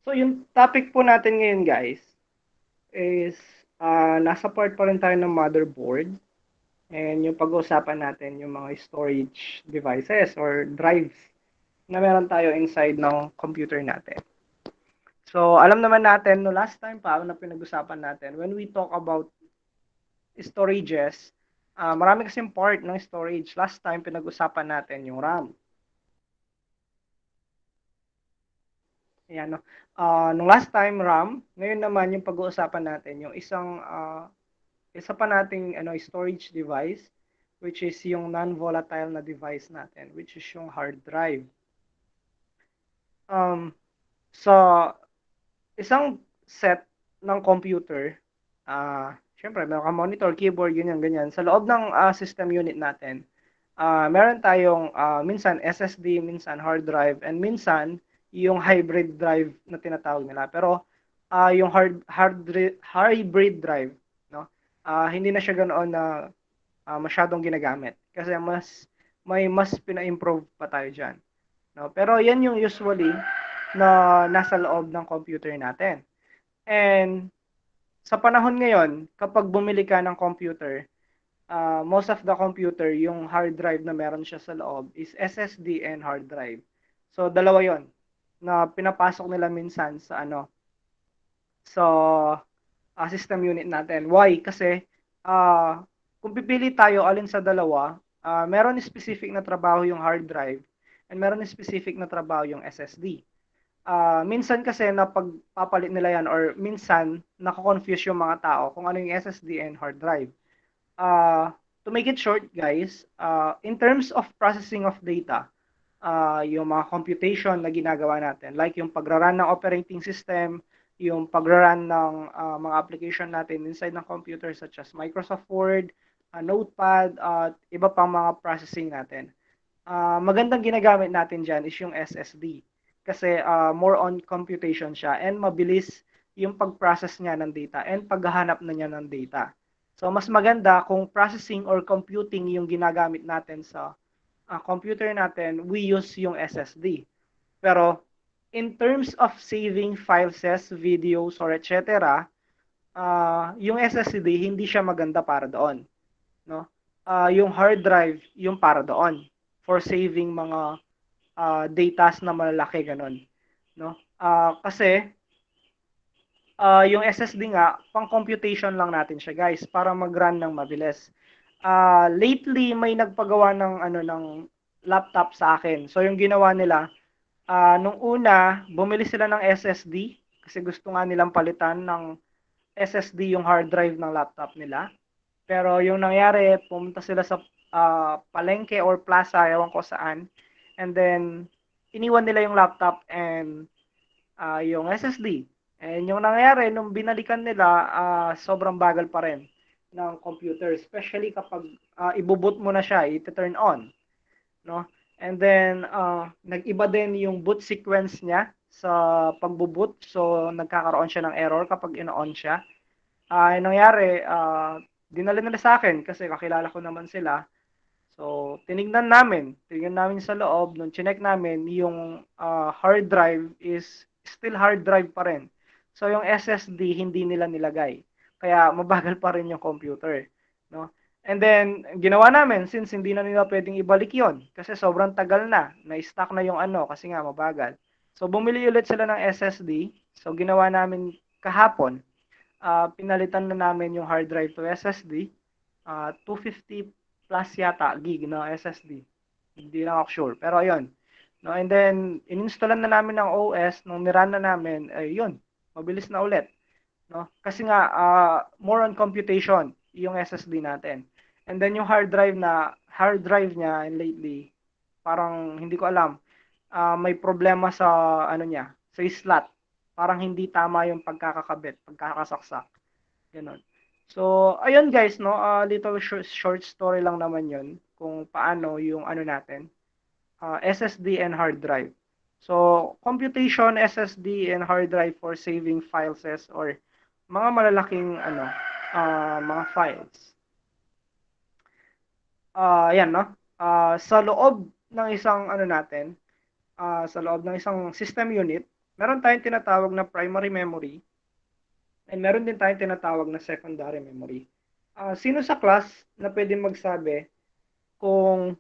So yung topic po natin ngayon guys is nasa part pa rin tayo ng motherboard and yung pag-uusapan natin yung mga storage devices or drives na meron tayo inside ng computer natin. So alam naman natin no last time pa na pinag-usapan natin when we talk about storages, marami kasing part ng storage. Last time pinag-usapan natin yung RAM. Ayan, no? Nung last time RAM, ngayon naman yung pag-uusapan natin yung isa pa nating storage device which is yung non-volatile na device natin which is yung hard drive. Um, sa isang set ng computer, syempre meron kang monitor, keyboard, ganyan ganyan. Sa loob ng system unit natin, meron tayong minsan SSD, minsan hard drive, and minsan yung hybrid drive na tinatawag nila. Pero yung hybrid drive, no? Hindi na siya ganoon na masyadong ginagamit kasi mas pina-improve pa tayo diyan, no? Pero yan yung usually na nasa loob ng computer natin. And sa panahon ngayon, kapag bumili ka ng computer, most of the computer, yung hard drive na meron siya sa loob is SSD and hard drive. So dalawa 'yon na pinapasok nila minsan sa sa system unit natin. Why? Kasi uh, kung pipili tayo alin sa dalawa, meron specific na trabaho yung hard drive and meron specific na trabaho yung SSD. Minsan kasi na pagpapalit nila yan or minsan nako-confuse yung mga tao kung ano yung SSD and hard drive. To make it short, guys, in terms of processing of data, yung mga computation na ginagawa natin, like yung pagraran ng operating system, yung pagraran ng mga application natin inside ng computer such as Microsoft Word, Notepad, at iba pang mga processing natin. Magandang ginagamit natin dyan is yung SSD kasi more on computation siya and mabilis yung pag-process niya ng data and paghahanap na niya ng data. So mas maganda kung processing or computing yung ginagamit natin sa computer natin, we use yung SSD. Pero in terms of saving files, videos, or etc., yung SSD hindi siya maganda para doon, no? Yung hard drive yung para doon for saving mga datas na malalaki ganun, no? Kasi yung SSD nga pang computation lang natin siya guys para mag-run ng mabilis. Lately may nagpagawa ng ng laptop sa akin. So yung ginawa nila, nung una bumili sila ng SSD kasi gusto nga nilang palitan ng SSD yung hard drive ng laptop nila. Pero yung nangyari, pumunta sila sa palengke or plaza, ewan ko saan. And then, iniwan nila yung laptop and yung SSD. And yung nangyari, nung binalikan nila, sobrang bagal pa rin ng computer. Especially kapag iboboot mo na siya, i-turn on. No? And then, nag-iba din yung boot sequence niya sa pagbo-boot. So, nagkakaroon siya ng error kapag ino-on siya. Yung nangyari, dinala nila sa akin kasi kakilala ko naman sila. So, tinignan namin sa loob, nung chinek namin, yung hard drive is still hard drive pa rin. So, yung SSD hindi nila nilagay. Kaya mabagal pa rin yung computer, no? And then, ginawa namin since hindi na nila pwedeng ibalik yon kasi sobrang tagal na-stuck na yung kasi nga mabagal. So, bumili ulit sila ng SSD. So, ginawa namin kahapon, pinalitan na namin yung hard drive to SSD, 250 plus yata gig na SSD. Hindi lang ako sure. Pero ayun. No, and then, ininstallan na namin ng OS, nung niran na namin, ay yun, mabilis na ulit. No? Kasi nga, more on computation, yung SSD natin. And then yung hard drive niya, and lately, parang hindi ko alam, may problema sa, sa slot. Parang hindi tama yung pagkakakabit, pagkakasaksak. Ganon. So, ayun guys, no, little short story lang naman yun kung paano yung natin, SSD and hard drive. So, computation, SSD, and hard drive for saving files or mga malalaking mga files. Yan, no? Sa loob ng isang sa loob ng isang system unit, meron tayong tinatawag na primary memory and meron din tayong tinatawag na secondary memory. Sino sa class na pwede magsabi kung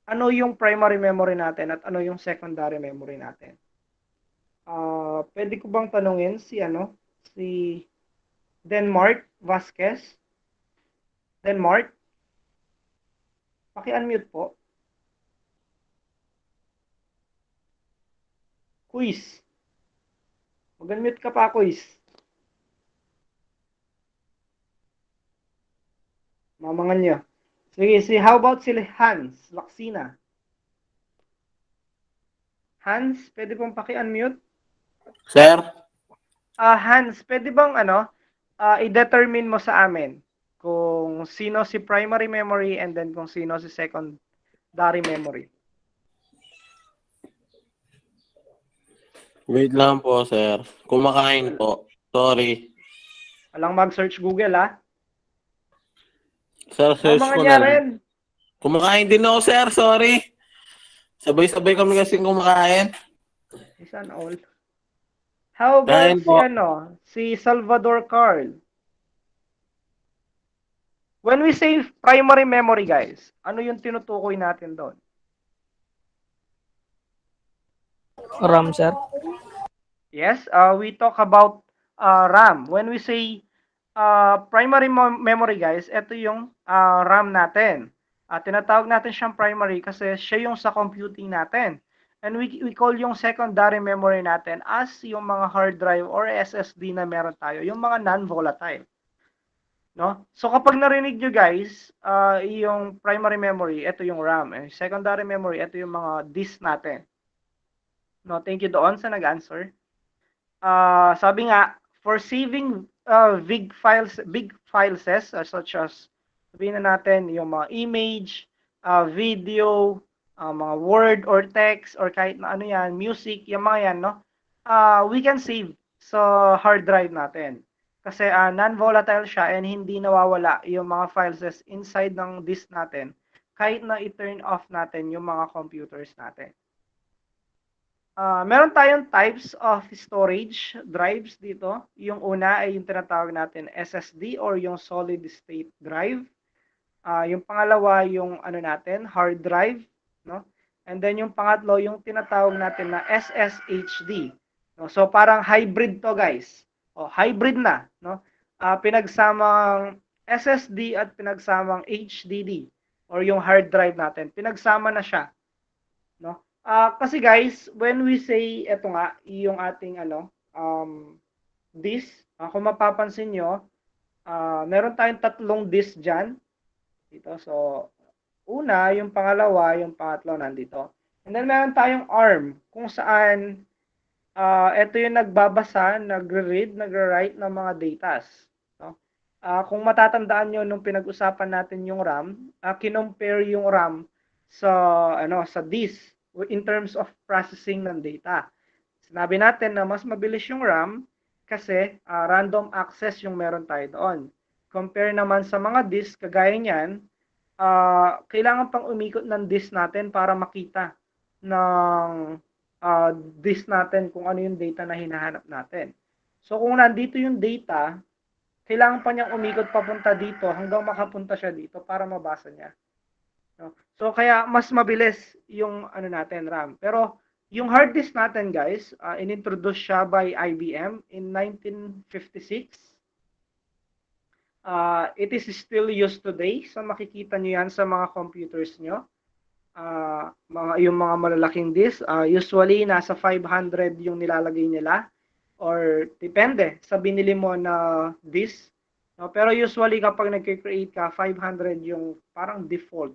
ano yung primary memory natin at ano yung secondary memory natin? Pwede ko bang tanungin si Denmark Vasquez? Denmark, paki-unmute po. Quiz. Mag-unmute ka pa, quiz. Mamangan niya. Sige, how about si Hans Laksina? Hans, pwede pong paki-unmute? Sir? Hans, pwede bang i-determine mo sa amin kung sino si primary memory and then kung sino si secondary memory? Wait lang po, sir. Kumakain po. Sorry. Walang mag-search Google, Sir, search Mga ko niya na lang. rin. Kumakain din ako, sir. Sorry. Sabay-sabay kami kasi kumakain. Isan all. How about Kain po. si Salvador Carl? When we say primary memory, guys, ano yung tinutukoy natin doon? RAM, sir. Yes, we talk about RAM. When we say primary memory, guys, ito yung RAM natin. Tinatawag natin siyang primary kasi siya yung sa computing natin. And we call yung secondary memory natin as yung mga hard drive or SSD na meron tayo, yung mga non-volatile. No? So kapag narinig nyo guys, yung primary memory, ito yung RAM. And secondary memory, ito yung mga disk natin. No, thank you doon sa nag-answer. Sabi nga, for saving big files such as sabihin na natin yung mga image, video, mga word or text or kahit na ano yan, music, yung mga yan, no? We can save sa hard drive natin. Kasi non-volatile siya and hindi nawawala yung mga files inside ng disk natin kahit na i-turn off natin yung mga computers natin. Meron tayong types of storage drives dito. Yung una ay yung tinatawag natin SSD or yung solid state drive. Yung pangalawa yung hard drive, no? And then yung pangatlo yung tinatawag natin na SSHD. No? So parang hybrid to, guys. Hybrid na, no? Pinagsamang SSD at pinagsamang HDD or yung hard drive natin. Pinagsama na siya, no? Kasi guys, when we say eto nga, yung ating disk, kung mapapansin nyo, meron tayong tatlong disk dyan. Dito. So, una, yung pangalawa, yung pangatlo nandito. And then meron tayong ARM, kung saan ito yung nagbabasa, nagre-read, nagre-write ng mga datas. No? Kung matatandaan nyo nung pinag-usapan natin yung RAM, kinompare yung RAM sa disk in terms of processing ng data. Sinabi natin na mas mabilis yung RAM kasi random access yung meron tayo doon. Compare naman sa mga disk, kagaya niyan, kailangan pang umikot ng disk natin para makita ng disk natin kung ano yung data na hinahanap natin. So kung nandito yung data, kailangan pa niyang umikot papunta dito hanggang makapunta siya dito para mabasa niya. No? So kaya mas mabilis yung natin RAM. Pero yung hard disk natin guys, inintroduce siya by IBM in 1956. It is still used today. So makikita nyo yan sa mga computers nyo. Yung mga malalaking disk, usually nasa 500 yung nilalagay nila or depende sa binili mo na disk. No? Pero usually kapag nag-create ka, 500 yung parang default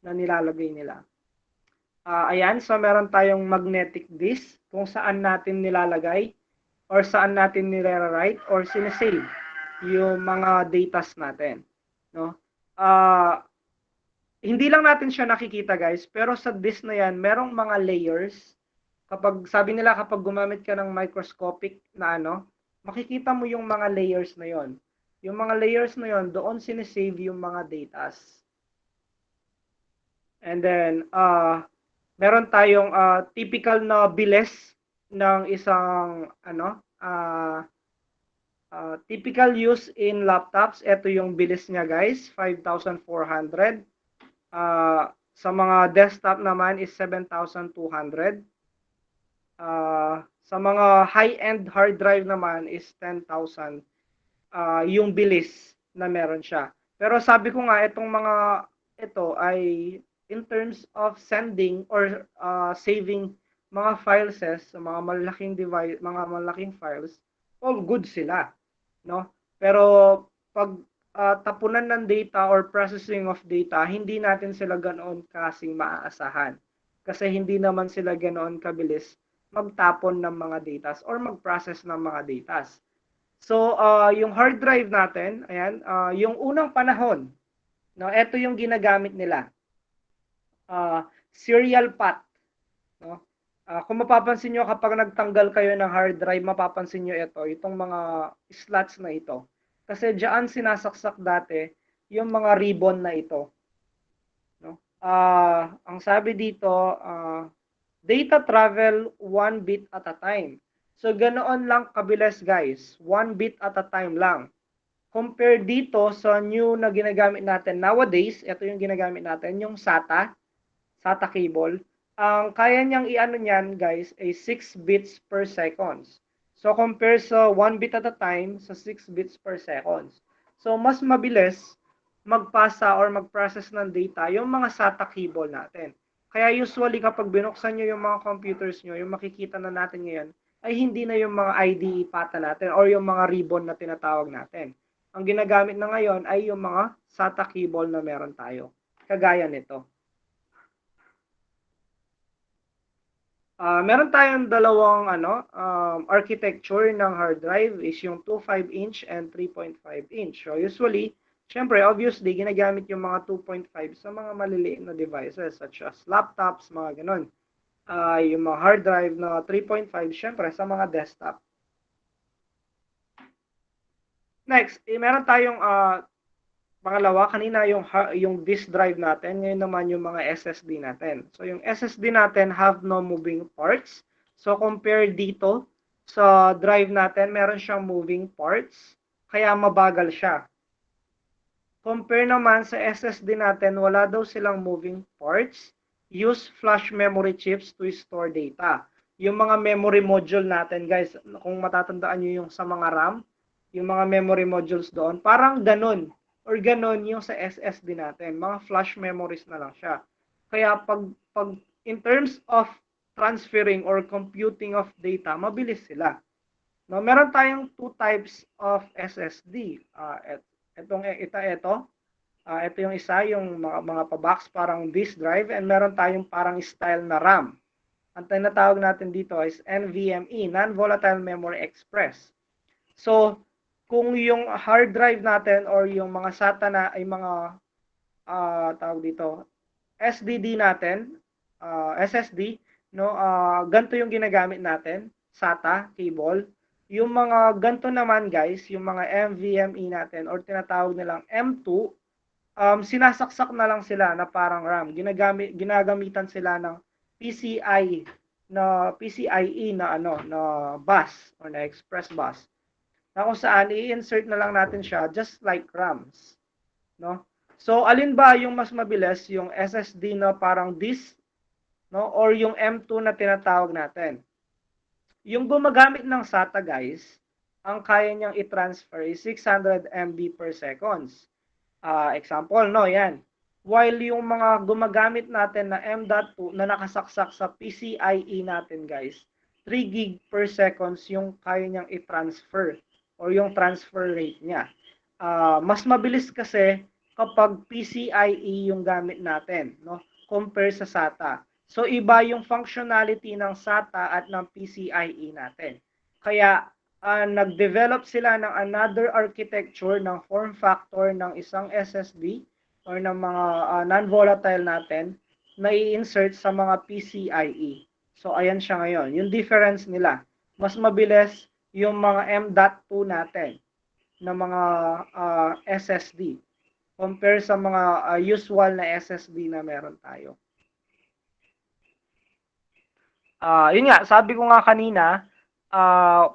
na nilalagay nila. Ayan, so meron tayong magnetic disk kung saan natin nilalagay or saan natin nire-write or sinesave yung mga datas natin. No? Hindi lang natin siya nakikita guys, pero sa disk na yan, merong mga layers. Sabi nila kapag gumamit ka ng microscopic na makikita mo yung mga layers na yon. Yung mga layers na yon, doon sinesave yung mga datas. And then, meron tayong typical na bilis ng isang typical use in laptops, ito yung bilis niya guys, 5,400. Sa mga desktop naman is 7,200. Sa mga high-end hard drive naman is 10,000 yung bilis na meron siya. Pero sabi ko nga, itong mga ito ay in terms of sending or saving mga files sa mga malaking device, mga malaking files, all good sila, no? Pero pag tapunan ng data or processing of data, hindi natin sila ganoon kasing maaasahan. Kasi hindi naman sila ganoon kabilis magtapon ng mga data or mag-process ng mga data. So, yung hard drive natin, ayan, yung unang panahon, no, ito yung ginagamit nila. Serial path, no? Kung mapapansin nyo kapag nagtanggal kayo ng hard drive, mapapansin nyo ito, itong mga slots na ito. Kasi diyan sinasaksak dati yung mga ribbon na ito. No? Ang sabi dito, data travel 1 bit at a time. So, ganoon lang kabilis guys. 1 bit at a time lang. Compare dito sa new na ginagamit natin nowadays, ito yung ginagamit natin, yung SATA cable. Ang kaya niyang i-ano niyan guys ay 6 bits per seconds. So, compare sa 1 bit at a time sa 6 bits per seconds. So, mas mabilis magpasa or mag-process ng data yung mga SATA cable natin. Kaya usually kapag binuksan nyo yung mga computers nyo, yung makikita na natin ngayon, ay hindi na yung mga IDE pata natin or yung mga ribbon na tinatawag natin. Ang ginagamit na ngayon ay yung mga SATA cable na meron tayo. Kagaya nito. Meron tayong dalawang architecture ng hard drive is yung 2.5 inch and 3.5 inch. So usually, syempre, obviously, ginagamit yung mga 2.5 sa mga maliliit na devices such as laptops, mga ganun. Yung mga hard drive na 3.5, syempre, sa mga desktop. Next, meron tayong pangalawa, kanina yung disk drive natin, ngayon naman yung mga SSD natin. So yung SSD natin have no moving parts. So compare dito sa drive natin, meron siyang moving parts, kaya mabagal siya. Compare naman sa SSD natin, wala daw silang moving parts. Use flash memory chips to store data. Yung mga memory module natin, guys, kung matatandaan nyo yung sa mga RAM, yung mga memory modules doon, parang ganun or ganon yung sa SSD natin. Mga flash memories na lang siya. Kaya pag in terms of transferring or computing of data, mabilis sila. No, meron tayong two types of SSD. Ito yung isa, yung mga pa-box parang disk drive, and meron tayong parang style na RAM. Ang tinatawag natin dito is NVMe, Non-Volatile Memory Express. So, kung yung hard drive natin or yung mga SATA na ay mga tawag dito, SSD natin, SSD, no, ganito yung ginagamit natin, SATA cable. Yung mga ganito naman guys, yung mga NVMe natin or tinatawag nilang M2, sinasaksak na lang sila na parang RAM. Ginagamitan sila ng PCIe na bus or na express bus, na kung saan i-insert na lang natin siya just like RAMs, no? So alin ba yung mas mabilis, yung SSD na parang disk, no, or yung M2 na tinatawag natin? Yung gumagamit ng SATA guys, ang kaya niyang i-transfer is 600 MB per seconds. Example, no, yan. While yung mga gumagamit natin na M.2 na nakasaksak sa PCIe natin guys, 3 gig per seconds yung kaya niyang i-transfer or yung transfer rate niya. Mas mabilis kasi kapag PCIe yung gamit natin, no, compare sa SATA. So iba yung functionality ng SATA at ng PCIe natin. Kaya nag-develop sila ng another architecture ng form factor ng isang SSD or ng mga non-volatile natin na i-insert sa mga PCIe. So ayan siya ngayon. Yung difference nila, mas mabilis yung mga M.2 natin na mga SSD compare sa mga usual na SSD na meron tayo. Yun nga, sabi ko nga kanina,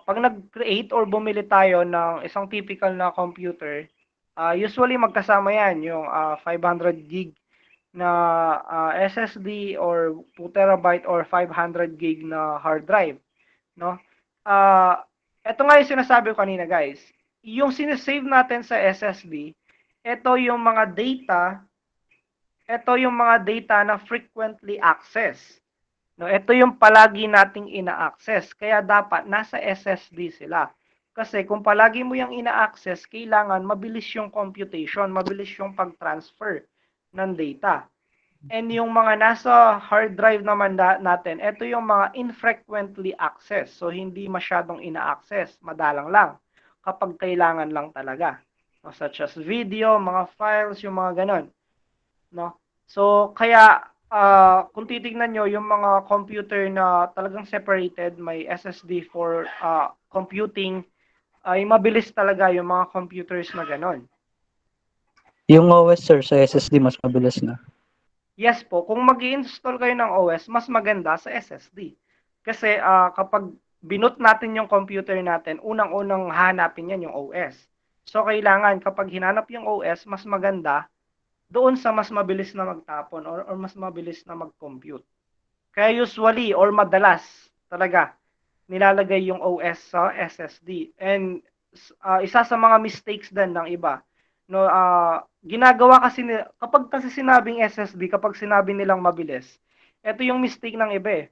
pag nag-create or bumili tayo ng isang typical na computer, usually magkasama yan, yung 500 gig na SSD or 2 terabyte or 500 gig na hard drive, no? Ito nga yung sinasabi ko kanina, guys. Yung sinesave natin sa SSD, ito yung mga data na frequently access. No, ito yung palagi nating ina-access. Kaya dapat nasa SSD sila. Kasi kung palagi mo yung ina-access, kailangan mabilis yung computation, mabilis yung pag-transfer ng data. And yung mga nasa hard drive naman natin, ito yung mga infrequently access. So, hindi masyadong ina-access. Madalang lang. Kapag kailangan lang talaga. No, such as video, mga files, yung mga ganon. No? So, kaya kung titignan nyo, yung mga computer na talagang separated, may SSD for computing, ay mabilis talaga yung mga computers na ganon. Yung OS, sir, sa SSD mas mabilis na. Yes po, kung mag-i-install kayo ng OS, mas maganda sa SSD. Kasi kapag binut natin yung computer natin, unang-unang hanapin yan yung OS. So, kailangan kapag hinanap yung OS, mas maganda doon sa mas mabilis na magtapon or mas mabilis na mag-compute. Kaya usually or madalas talaga nilalagay yung OS sa SSD. And isa sa mga mistakes din ng iba, no, ginagawa kasi kapag kasi sinabing SSD, kapag sinabi nilang mabilis, ito yung mistake ng iba eh.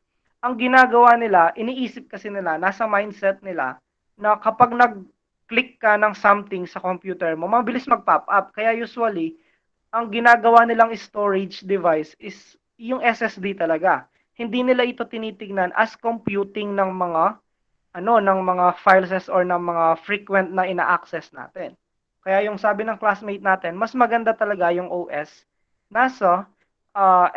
Ang ginagawa nila, iniisip kasi nila, nasa mindset nila, na kapag nag-click ka ng something sa computer mo, mabilis mag-pop up. Kaya usually, ang ginagawa nilang storage device is yung SSD talaga. Hindi nila ito tinitingnan as computing ng mga ng mga files or ng mga frequent na ina-access natin. Kaya yung sabi ng classmate natin, mas maganda talaga yung OS nasa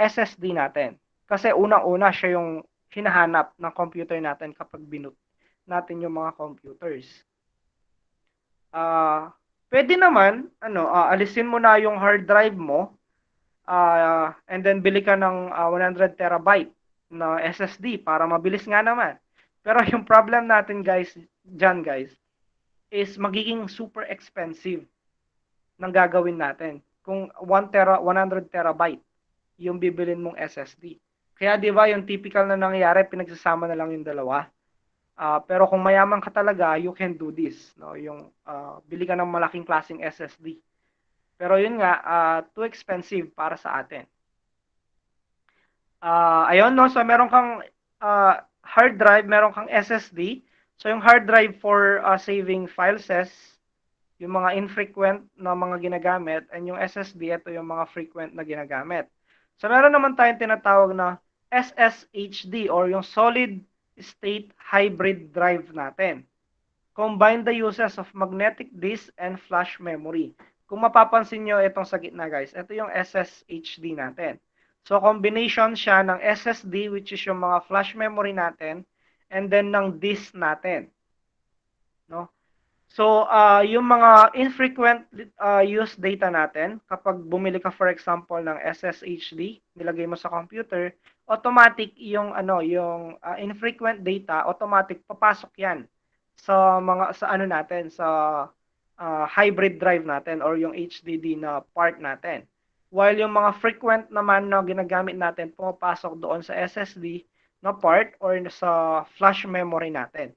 SSD natin. Kasi unang-una siya yung hinahanap ng computer natin kapag binut natin yung mga computers. Pwede naman, alisin mo na yung hard drive mo, and then bili ka ng 100 terabyte na SSD para mabilis nga naman. Pero yung problem natin guys, is magiging super expensive ng gagawin natin. Kung 100 terabyte yung bibilin mong SSD. Kaya 'di ba yung typical na nangyayari, pinagsasama na lang yung dalawa. Pero kung mayaman ka talaga, you can do this, no? Yung bili ka ng malaking klaseng SSD. Pero yun nga, too expensive para sa atin. Ayun, no? So, meron kang hard drive, meron kang SSD. So, yung hard drive for saving files, yung mga infrequent na mga ginagamit, and yung SSD, ito yung mga frequent na ginagamit. So, meron naman tayong tinatawag na SSHD or yung solid state hybrid drive natin. Combine the uses of magnetic disk and flash memory. Kung mapapansin nyo itong sa gitna guys, ito yung SSHD natin. So combination siya ng SSD which is yung mga flash memory natin and then ng disk natin. No? So yung mga infrequent use data natin, kapag bumili ka for example ng SSHD, nilagay mo sa computer, automatic yung infrequent data, automatic papasok 'yan sa natin sa hybrid drive natin or yung HDD na part natin. While yung mga frequent naman na ginagamit natin pumapasok doon sa SSD na part or sa flash memory natin.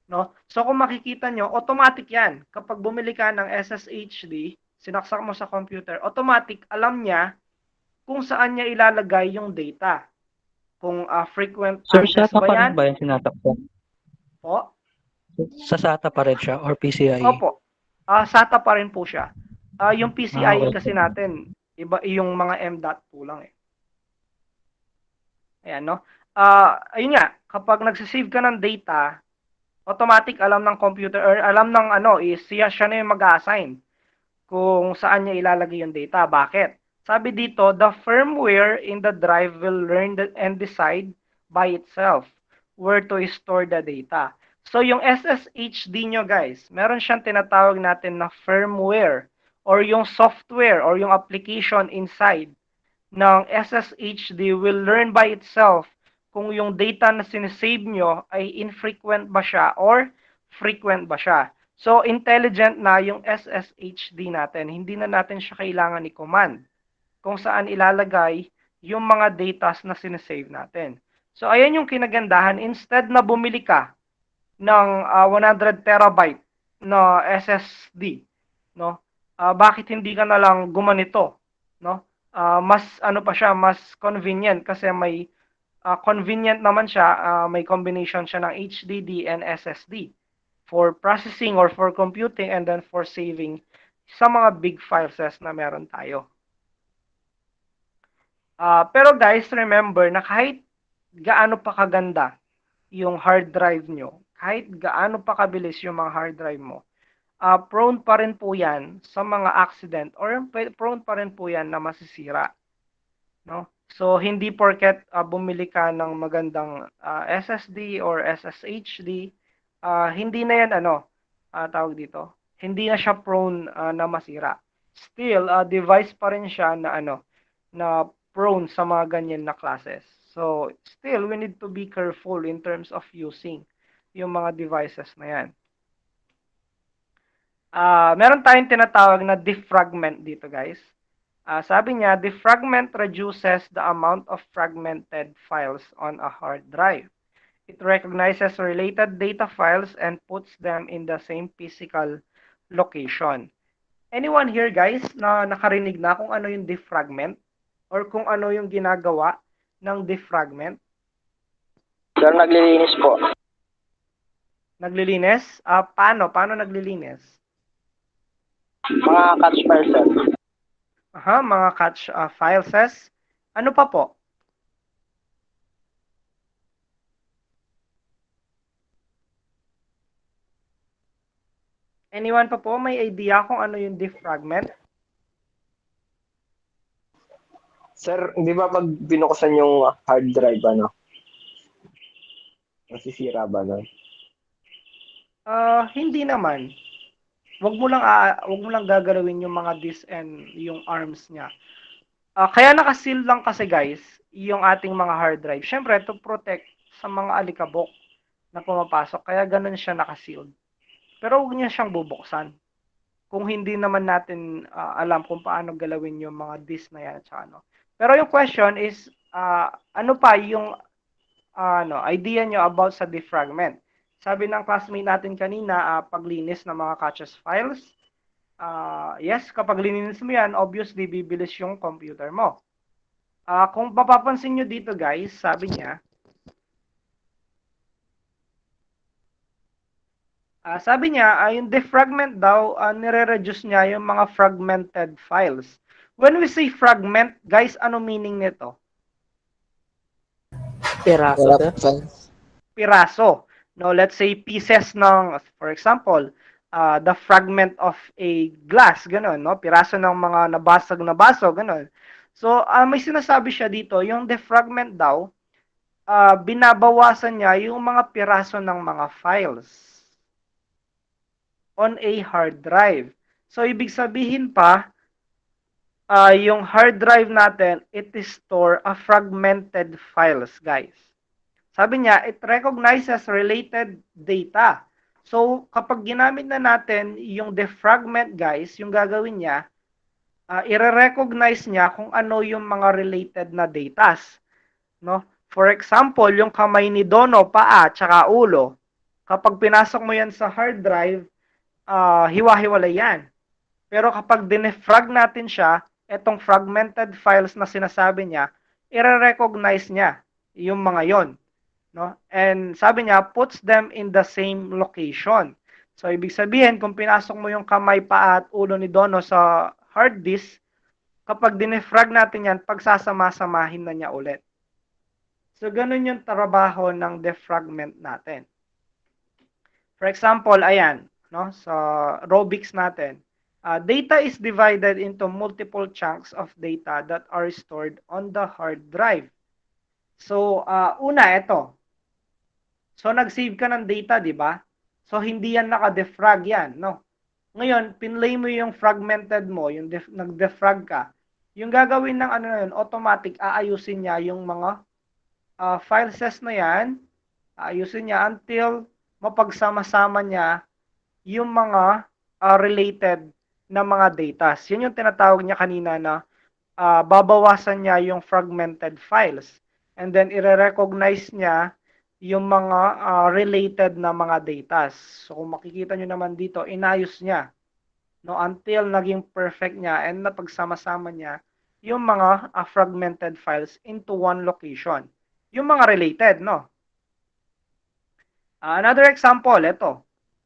No? So kung makikita nyo, automatic 'yan. Kapag bumili ka ng SSHD, sinaksak mo sa computer, automatic alam niya kung saan niya ilalagay yung data. Kung frequent Sir, access SATA ba pa rin 'yan? ba yung sinatakbo? Po? Sa SATA pa rin siya or PCIe? Opo. SATA pa rin po siya. Yung PCIe Okay. kasi natin, iba yung mga M.2 lang eh. Ayan, no? Ayun nga, kapag nagsisave ka ng data, automatic alam ng computer or alam ng is siya na yung mag-assign kung saan niya ilalagay yung data. Bakit? Sabi dito, the firmware in the drive will learn and decide by itself where to store the data. So yung SSHD nyo guys, meron siyang tinatawag natin na firmware or yung software or yung application inside ng SSHD will learn by itself kung yung data na sinesave nyo ay infrequent ba siya or frequent ba siya. So, intelligent na yung SSHD natin. Hindi na natin siya kailangan i-command kung saan ilalagay yung mga data na sinesave natin. So, ayan yung kinagandahan. Instead na bumili ka ng 100 terabyte na SSD, no? Bakit hindi ka na lang gumanito, no? Mas ano pa siya, mas convenient kasi may convenient naman siya, may combination siya ng HDD and SSD for processing or for computing and then for saving sa mga big files na meron tayo. Pero guys, remember na kahit gaano pa kaganda yung hard drive nyo, kahit gaano pa kabilis yung mga hard drive mo, prone pa rin po yan sa mga accident or prone pa rin po yan na masisira. No? So, hindi porket bumili ka ng magandang SSD or SSHD, hindi na yan, tawag dito, hindi na siya prone na masira. Still, device pa rin siya na, na prone sa mga ganyan na classes. So, still, we need to be careful in terms of using yung mga devices na yan. Meron tayong tinatawag na defragment dito, guys. Sabi niya, defragment reduces the amount of fragmented files on a hard drive. It recognizes related data files and puts them in the same physical location. Anyone here, guys, na nakarinig na kung ano yung defragment or kung ano yung ginagawa ng defragment? Sir, naglilinis po. Naglilinis? Paano? Paano naglilinis? Mga catch files, sir. Mga catch files. Ano pa po? Anyone pa po may idea kung ano yung defragment? Sir, di ba pag binuksan yung hard drive, nasisira ba nun? Hindi naman. Wag mo lang gagalawin yung mga this and yung arms niya. Kaya naka-seal lang kasi guys, yung ating mga hard drive. Syempre to protect sa mga alikabok na pumapasok. Kaya ganun siya naka-sealed. Pero huwag niya siyang bubuksan. Kung hindi naman natin alam kung paano galawin yung mga disk na yan at saka, Pero yung question is, ano pa yung idea nyo about sa defragment? Sabi ng classmate natin kanina, paglinis ng mga caches files. Yes, kapag lininis mo yan, obviously, bibilis yung computer mo. Kung papapansin nyo dito, guys, sabi niya, yung defragment daw, nire-reduce niya yung mga fragmented files. When we say fragment, guys, ano meaning nito? Piraso, sir. Piraso. No, let's say pieces ng, for example, the fragment of a glass, ganun, no? Piraso ng mga nabasag na baso, ganun. So, may sinasabi siya dito, yung defragment daw, binabawasan niya yung mga piraso ng mga files on a hard drive. So, ibig sabihin pa, yung hard drive natin, it is store a fragmented files, guys. Sabi niya, it recognizes related data. So, kapag ginamit na natin yung defragment, guys, yung gagawin niya, i-recognize niya kung ano yung mga related na datas. No? For example, yung kamay ni Dono, paa, tsaka ulo. Kapag pinasok mo yan sa hard drive, hiwa-hiwalay yan. Pero kapag dinefrag natin siya, etong fragmented files na sinasabi niya, i-recognize niya yung mga yon. No? And sabi niya, puts them in the same location. So, ibig sabihin, kung pinasok mo yung kamay, paa at ulo ni Dono sa hard disk, kapag dinefrag natin yan, pagsasama-samahin na niya ulit. So, ganun yung trabaho ng defragment natin. For example, ayan, no, sa Robix natin, data is divided into multiple chunks of data that are stored on the hard drive. So, una, ito. So, nag-save ka ng data, di ba? So, hindi yan naka-defrag yan, no? Ngayon, pinlay mo yung fragmented mo, yung nag-defrag ka. Yung gagawin ng yun, automatic, aayusin niya yung mga fileses na yan, ayusin niya until mapagsama-sama niya yung mga related na mga data. Yun yung tinatawag niya kanina na babawasan niya yung fragmented files. And then, i-recognize niya yung mga related na mga data. So, kung makikita nyo naman dito, inayos niya. No, until naging perfect niya and napagsama-sama niya yung mga fragmented files into one location. Yung mga related, no? Another example, ito,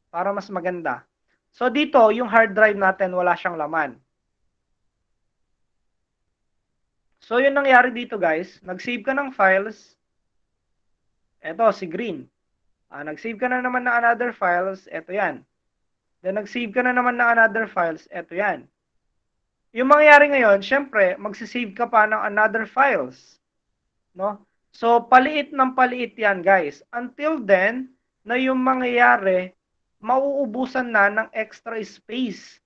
para mas maganda. So, dito, yung hard drive natin, wala siyang laman. So, yung nangyari dito, guys, nag-save ka ng files. Ito, si Green. Nag-save ka na naman ng another files. Ito yan. Then, nag-save ka na naman ng another files. Ito yan. Yung mangyayari ngayon, syempre, magsisave ka pa ng another files. No? So, paliit ng paliit yan, guys. Until then, na yung mangyayari, mauubusan na ng extra space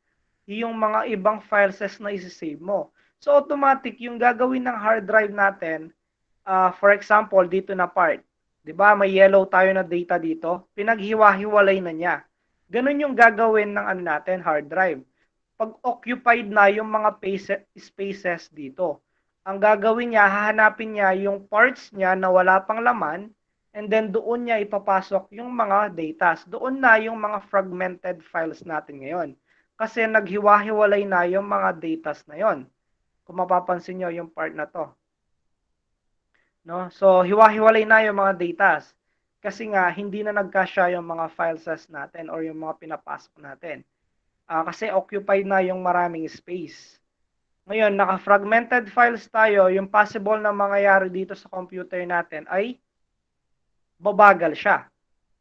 yung mga ibang files na isi-save mo. So, automatic, yung gagawin ng hard drive natin, for example, dito na part. 'Di ba? May yellow tayo na data dito. Pinaghiwa-hiwalay na niya. Ganun yung gagawin ng ano natin, hard drive. Pag occupied na yung mga spaces dito, ang gagawin niya, hahanapin niya yung parts niya na wala pang laman, and then doon niya ipapasok yung mga data. Doon na yung mga fragmented files natin ngayon. Kasi naghiwa-hiwalay na yung mga data na yon. Kung mapapansin nyo yung part na to. No? So, hiwa-hiwalay na yung mga data. Kasi nga, hindi na nagkasya yung mga files natin or yung mga pinapasok natin. Kasi occupied na yung maraming space. Ngayon, naka-fragmented files tayo, yung possible na mangyayari dito sa computer natin ay babagal siya.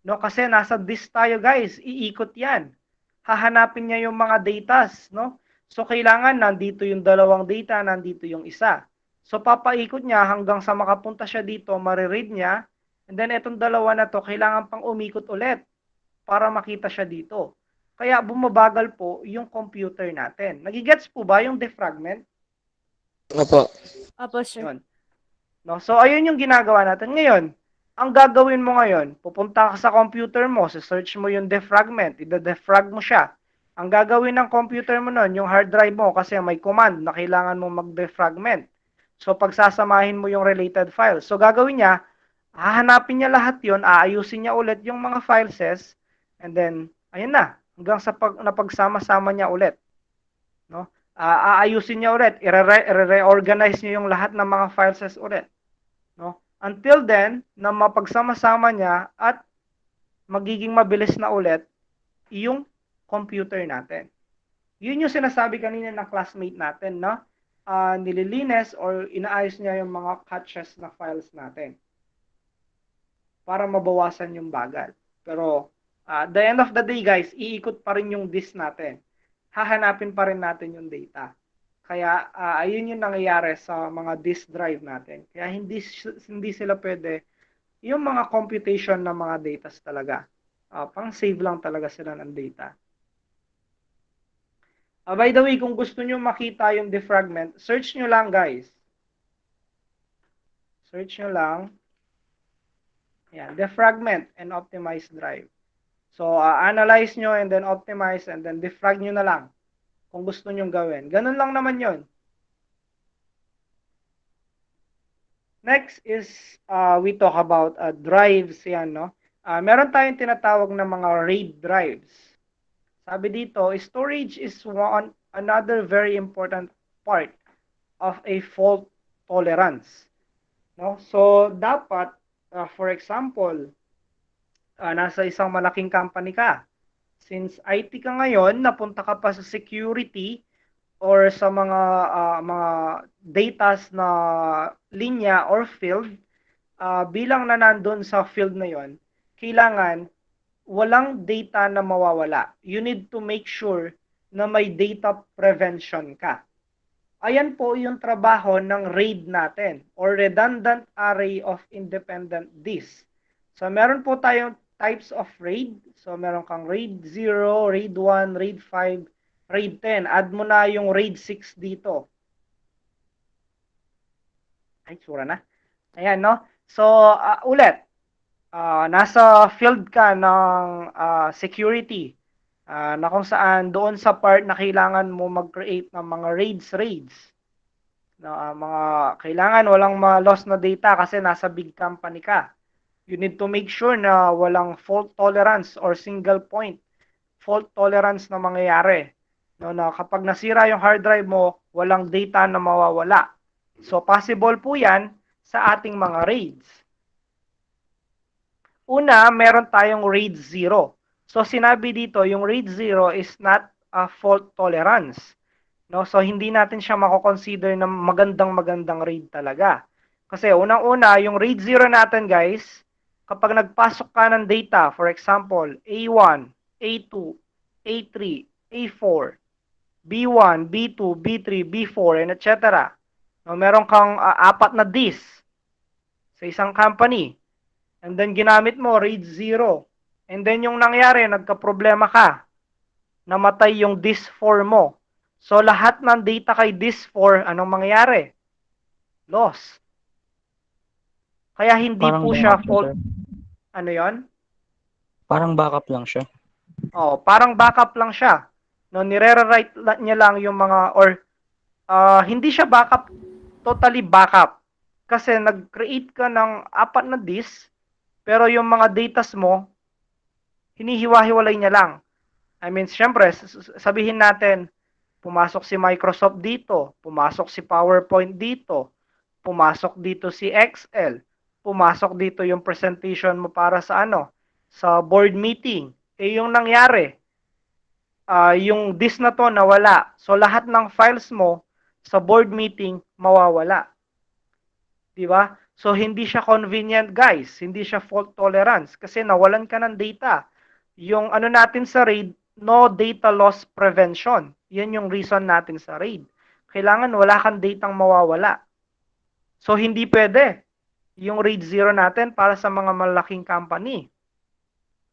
No? Kasi nasa disk tayo, guys. Iikot yan. Hahanapin niya yung mga data. No? So, kailangan nandito yung dalawang data, nandito yung isa. So, papaikot niya hanggang sa makapunta siya dito, mariread niya. And then, itong dalawa na to, kailangan pang umikot ulit para makita siya dito. Kaya, bumabagal po yung computer natin. Nagigets po ba yung defragment? Opo. Opo, sir. Yun. No? So, ayun yung ginagawa natin. Ngayon, ang gagawin mo ngayon, pupunta ka sa computer mo, search mo yung defragment, ida-defrag mo siya. Ang gagawin ng computer mo nun, yung hard drive mo, kasi may command na kailangan mo mag-defragment. So, pagsasamahin mo yung related files. So, gagawin niya, hahanapin niya lahat yon, aayusin niya ulit yung mga files, and then, ayun na, hanggang sa napagsama-sama niya ulit. No? Aayusin niya ulit, i-reorganize niya yung lahat ng mga files ulit. No? Until then, na mapagsama-sama niya at magiging mabilis na ulit yung computer natin. Yun yung sinasabi kanina ng classmate natin, no? Nililinis or inaayos niya yung mga caches na files natin para mabawasan yung bagal. Pero the end of the day, guys, iikot pa rin yung disk natin. Hahanapin pa rin natin yung data. Kaya ayun yung nangyayari sa mga disk drive natin. Kaya hindi sila pwede yung mga computation ng mga data talaga. Pang save lang talaga sila ng data. By the way, kung gusto nyo makita yung defragment, search nyo lang, guys. Search nyo lang. Ayan, defragment and optimize drive. So, analyze nyo and then optimize and then defrag nyo na lang kung gusto nyo gawin. Ganun lang naman yon. Next is we talk about drives. Yan, no? Meron tayong tinatawag na mga RAID drives. Sabi dito, storage is another very important part of a fault tolerance. No? So, dapat, for example, nasa isang malaking company ka. Since IT ka ngayon, napunta ka pa sa security or sa mga datas na linya or field, bilang na nandun sa field na yon, kailangan walang data na mawawala. You need to make sure na may data prevention ka. Ayan po yung trabaho ng RAID natin or Redundant Array of Independent Disks. So meron po tayong types of RAID. So meron kang RAID 0, RAID 1, RAID 5, RAID 10. Add mo na yung RAID 6 dito. Ay, sura na. Ayan, no? So, ulit, nasa field ka ng security na kung saan doon sa part na kailangan mo mag-create ng mga raids na mga kailangan walang ma-loss na data kasi nasa big company ka. You need to make sure na walang fault tolerance or single point fault tolerance na mangyayari. No, na kapag nasira yung hard drive mo, walang data na mawawala. So possible po 'yan sa ating mga raids. Una, meron tayong RAID 0. So sinabi dito, yung RAID 0 is not a fault tolerance. No? So hindi natin siya mako-consider na magandang RAID talaga. Kasi unang-una, yung RAID 0 natin guys, kapag nagpasok ka ng data, for example, A1, A2, A3, A4, B1, B2, B3, B4, and etc. No, meron kang apat na disk sa isang company. And then ginamit mo RAID 0. And then yung nangyari, nagka-problema ka. Namatay yung disk 4 mo. So lahat ng data kay disk 4, anong mangyayari? Loss. Kaya hindi Parang po siya backup siya, fault. sir. Ano 'yon? Parang backup lang siya. Oh, parang backup lang siya. No, nire-write niya lang yung mga or hindi siya backup, totally backup. Kasi nag-create ka ng apat na disk, pero yung mga datas mo, hinihiwa-hiwalay niya lang. I mean, syempre, sabihin natin, pumasok si Microsoft dito, pumasok si PowerPoint dito, pumasok dito si Excel, pumasok dito yung presentation mo para sa ano, sa board meeting. Eh yung nangyari, yung disk na to nawala. So lahat ng files mo sa board meeting mawawala. 'Di ba? So hindi siya convenient, guys. Hindi siya fault tolerance kasi nawalan ka ng data. Yung ano natin sa RAID, no data loss prevention. Yan yung reason natin sa RAID. Kailangan wala kang datang mawawala. So hindi pwede yung RAID 0 natin para sa mga malaking company.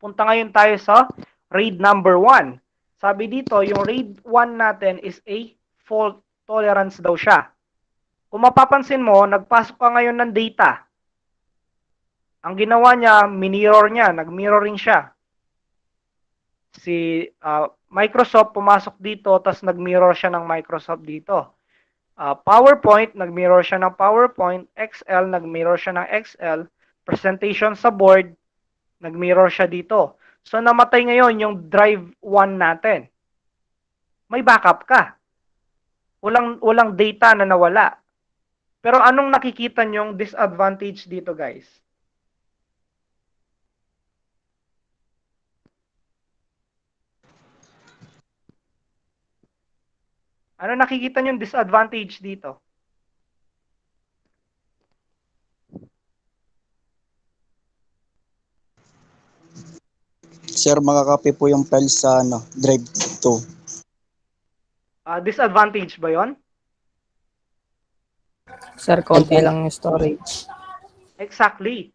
Punta ngayon tayo sa RAID number 1. Sabi dito, yung RAID 1 natin is a fault tolerance daw siya. Kung mapapansin mo, nagpasok ka ngayon ng data. Ang ginawa niya, niya, nag-mirroring siya. Si Microsoft pumasok dito, tapos nag-mirror siya ng Microsoft dito. PowerPoint, nag-mirror siya ng PowerPoint. Excel, nag-mirror siya ng Excel. Presentation sa board, nag-mirror siya dito. So, namatay ngayon yung drive 1 natin. May backup ka. Walang data na nawala. Pero anong nakikita nyong disadvantage dito, guys? Ano nakikita nyong disadvantage dito? Sir, makakapi po yung file sa drive 2. Disadvantage ba yon? Sir, konti lang yung storage. Exactly.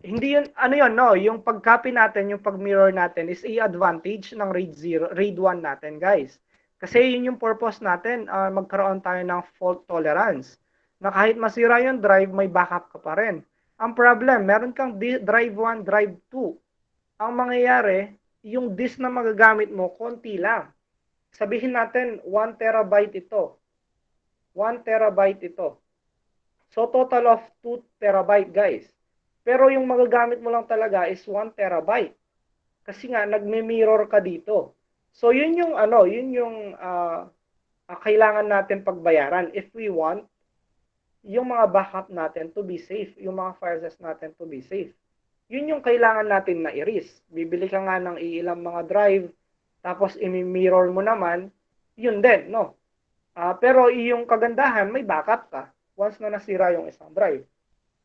Hindi yun, ano yun, no? Yung pag-copy natin, yung pag-mirror natin is a-advantage ng RAID 0, RAID 1 natin, guys. Kasi yun yung purpose natin, magkaroon tayo ng fault tolerance. Na kahit masira yung drive, may backup ka pa rin. Ang problem, meron kang drive 1, drive 2. Ang mangyayari, yung disk na magagamit mo, konti lang. Sabihin natin, 1 terabyte ito. 1 terabyte ito. So, total of 2 terabyte, guys. Pero yung magagamit mo lang talaga is 1 terabyte. Kasi nga, nagme-mirror ka dito. So, yun yung, kailangan natin pagbayaran if we want yung mga backup natin to be safe, yung mga files natin to be safe. Yun yung kailangan natin na i-risk. Bibili ka nga ng ilang mga drive, tapos i-mirror mo naman, yun din, no? Pero yung kagandahan, may backup ka once na nasira yung isang drive.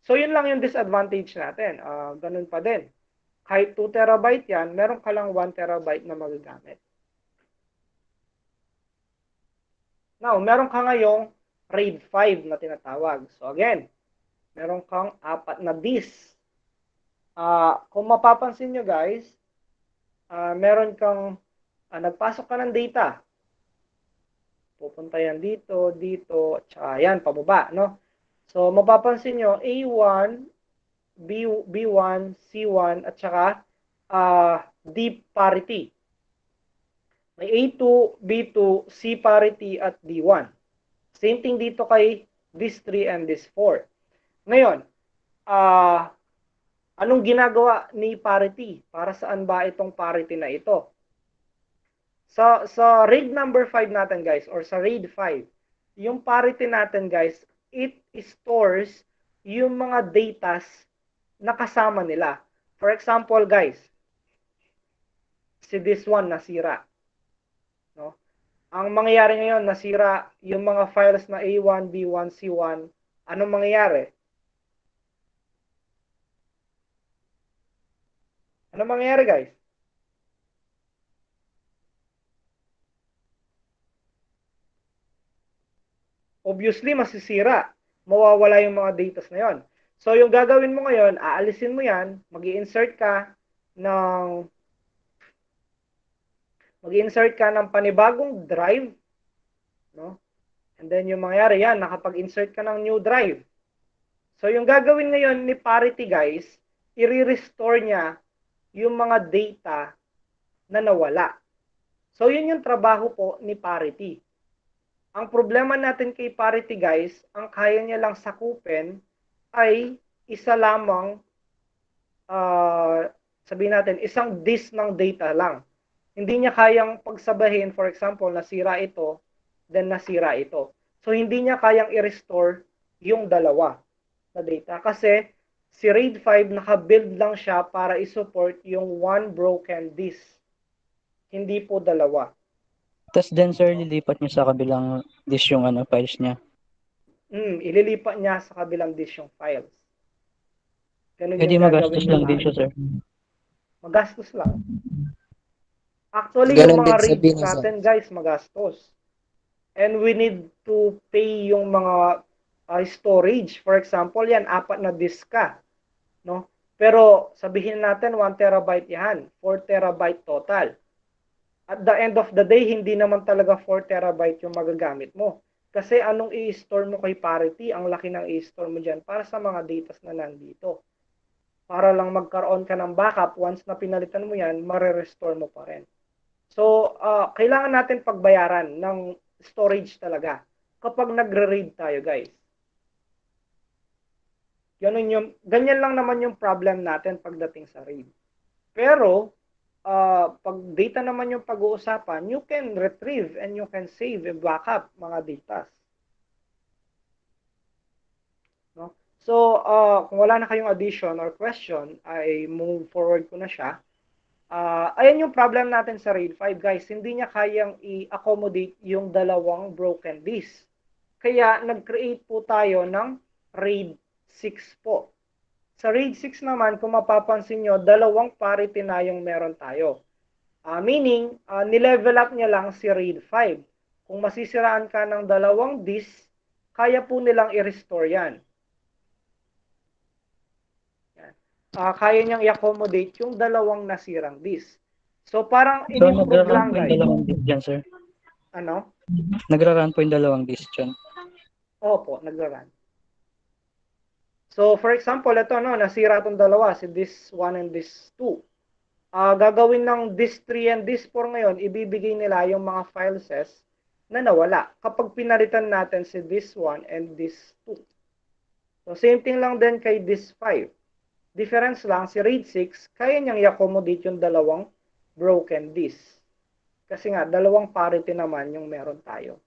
So, yun lang yung disadvantage natin. Ganun pa din. Kahit 2 terabyte yan, meron ka lang 1 terabyte na magagamit. Now, meron ka ngayong RAID 5 na tinatawag. So, again, meron kang 4 na disk. Kung mapapansin nyo guys, meron kang, nagpasok ka ng data. Pupunta yan dito, dito, tsaka yan, pababa, no? So, mapapansin nyo, A1, B1, C1, at saka D parity. May A2, B2, C parity, at D1. Same thing dito kay this 3 and this 4. Ngayon, anong ginagawa ni parity? Para saan ba itong parity na ito? Sa RAID number 5 natin guys, or sa RAID 5, yung parity natin guys, it stores yung mga datas na kasama nila. For example guys, si this one nasira. No? Ang mangyayari ngayon, nasira yung mga files na A1, B1, C1. Anong mangyayari? Anong mangyayari guys? Obviously, masisira. Mawawala yung mga datas na yon. So, yung gagawin mo ngayon, aalisin mo yan, mag-i-insert ka ng panibagong drive, no? And then yung mangyayari yan, nakapag-insert ka ng new drive. So, yung gagawin ngayon ni Parity guys, i-restore niya yung mga data na nawala. So, yun yung trabaho po ni Parity. Ang problema natin kay Parity guys, ang kaya niya lang sakupin ay isa lamang, sabihin natin, isang disk ng data lang. Hindi niya kayang pagsabahin, for example, nasira ito, then nasira ito. So, hindi niya kayang i-restore yung dalawa na data. Kasi, si RAID 5, naka-build lang siya para i-support yung one broken disk. Hindi po dalawa. Tapos then sir, lilipat niyo sa kabilang disk yung files niya. Ililipat niya sa kabilang disk yung files. Ganun Pwede yung magastos gagawin lang niya. din siya sir. Magastos lang. Actually, Ganun yung mga din sa RAIDs Binasa. natin, guys, magastos. And we need to pay yung mga storage. For example, yan, 4 na disk ka. No? Pero sabihin natin 1 terabyte yan. 4 terabyte total. At the end of the day, hindi naman talaga 4 terabyte yung magagamit mo. Kasi anong i-store mo kay Parity? Ang laki ng i-store mo dyan para sa mga datas na nandito. Para lang magkaroon ka ng backup, once na pinalitan mo yan, mare-restore mo pa rin. So, kailangan natin pagbayaran ng storage talaga kapag nagre-raid tayo, guys. Ganyan lang naman yung problem natin pagdating sa raid. Pero, pag data naman yung pag-uusapan, you can retrieve and you can save and backup mga datas. No? So, kung wala na kayong addition or question, I move forward ko na siya. Ayan yung problem natin sa RAID 5, guys. Hindi niya kayang i-accommodate yung dalawang broken disk. Kaya, nag-create po tayo ng RAID 6 po. Sa RAID 6 naman, kung mapapansin nyo, dalawang parity na yung meron tayo. Meaning, nilevel up niya lang si RAID 5. Kung masisiraan ka ng dalawang disk, kaya po nilang i-restore yan. Kaya niyang i-accommodate yung dalawang nasirang disk. So, parang So in-improve nagra-run lang, po yung guys. dalawang disk dyan sir. Ano? Nagra-run po yung dalawang disk dyan. Opo, nagra-run. So, for example, ito, no, nasira itong dalawa, si disk 1 and disk 2. Gagawin ng disk 3 and disk 4 ngayon, ibibigay nila yung mga files na nawala kapag pinalitan natin si disk 1 and disk 2. So, same thing lang din kay disk 5. Difference lang, si RAID 6, kaya niyang i-accommodate yung dalawang broken disk. Kasi nga, dalawang parity naman yung meron tayo.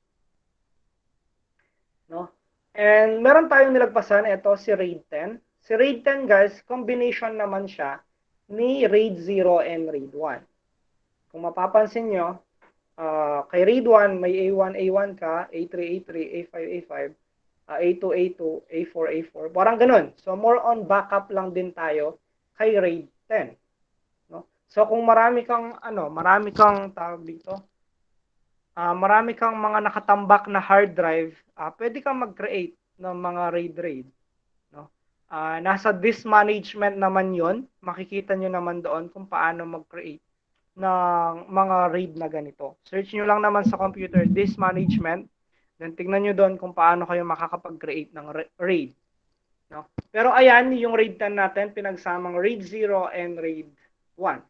No? And meron tayong nilagpasan, ito si RAID 10. Si RAID 10 guys, combination naman siya ni RAID 0 and RAID 1. Kung mapapansin nyo, kay RAID 1 may A1, A1 ka, A3, A3, A5, A5, A2, A2, A4, A4. Parang ganun. So more on backup lang din tayo kay RAID 10. No? So kung marami kang tawag dito, marami kang mga nakatambak na hard drive, pwede kang mag-create ng mga RAID. No? Nasa disk management naman yon. Makikita nyo naman doon kung paano mag-create ng mga RAID na ganito. Search nyo lang naman sa computer, disk management, Then tingnan nyo doon kung paano kayo makakapag-create ng RAID. No? Pero ayan, yung RAID 10 natin, pinagsamang RAID 0 and RAID 1.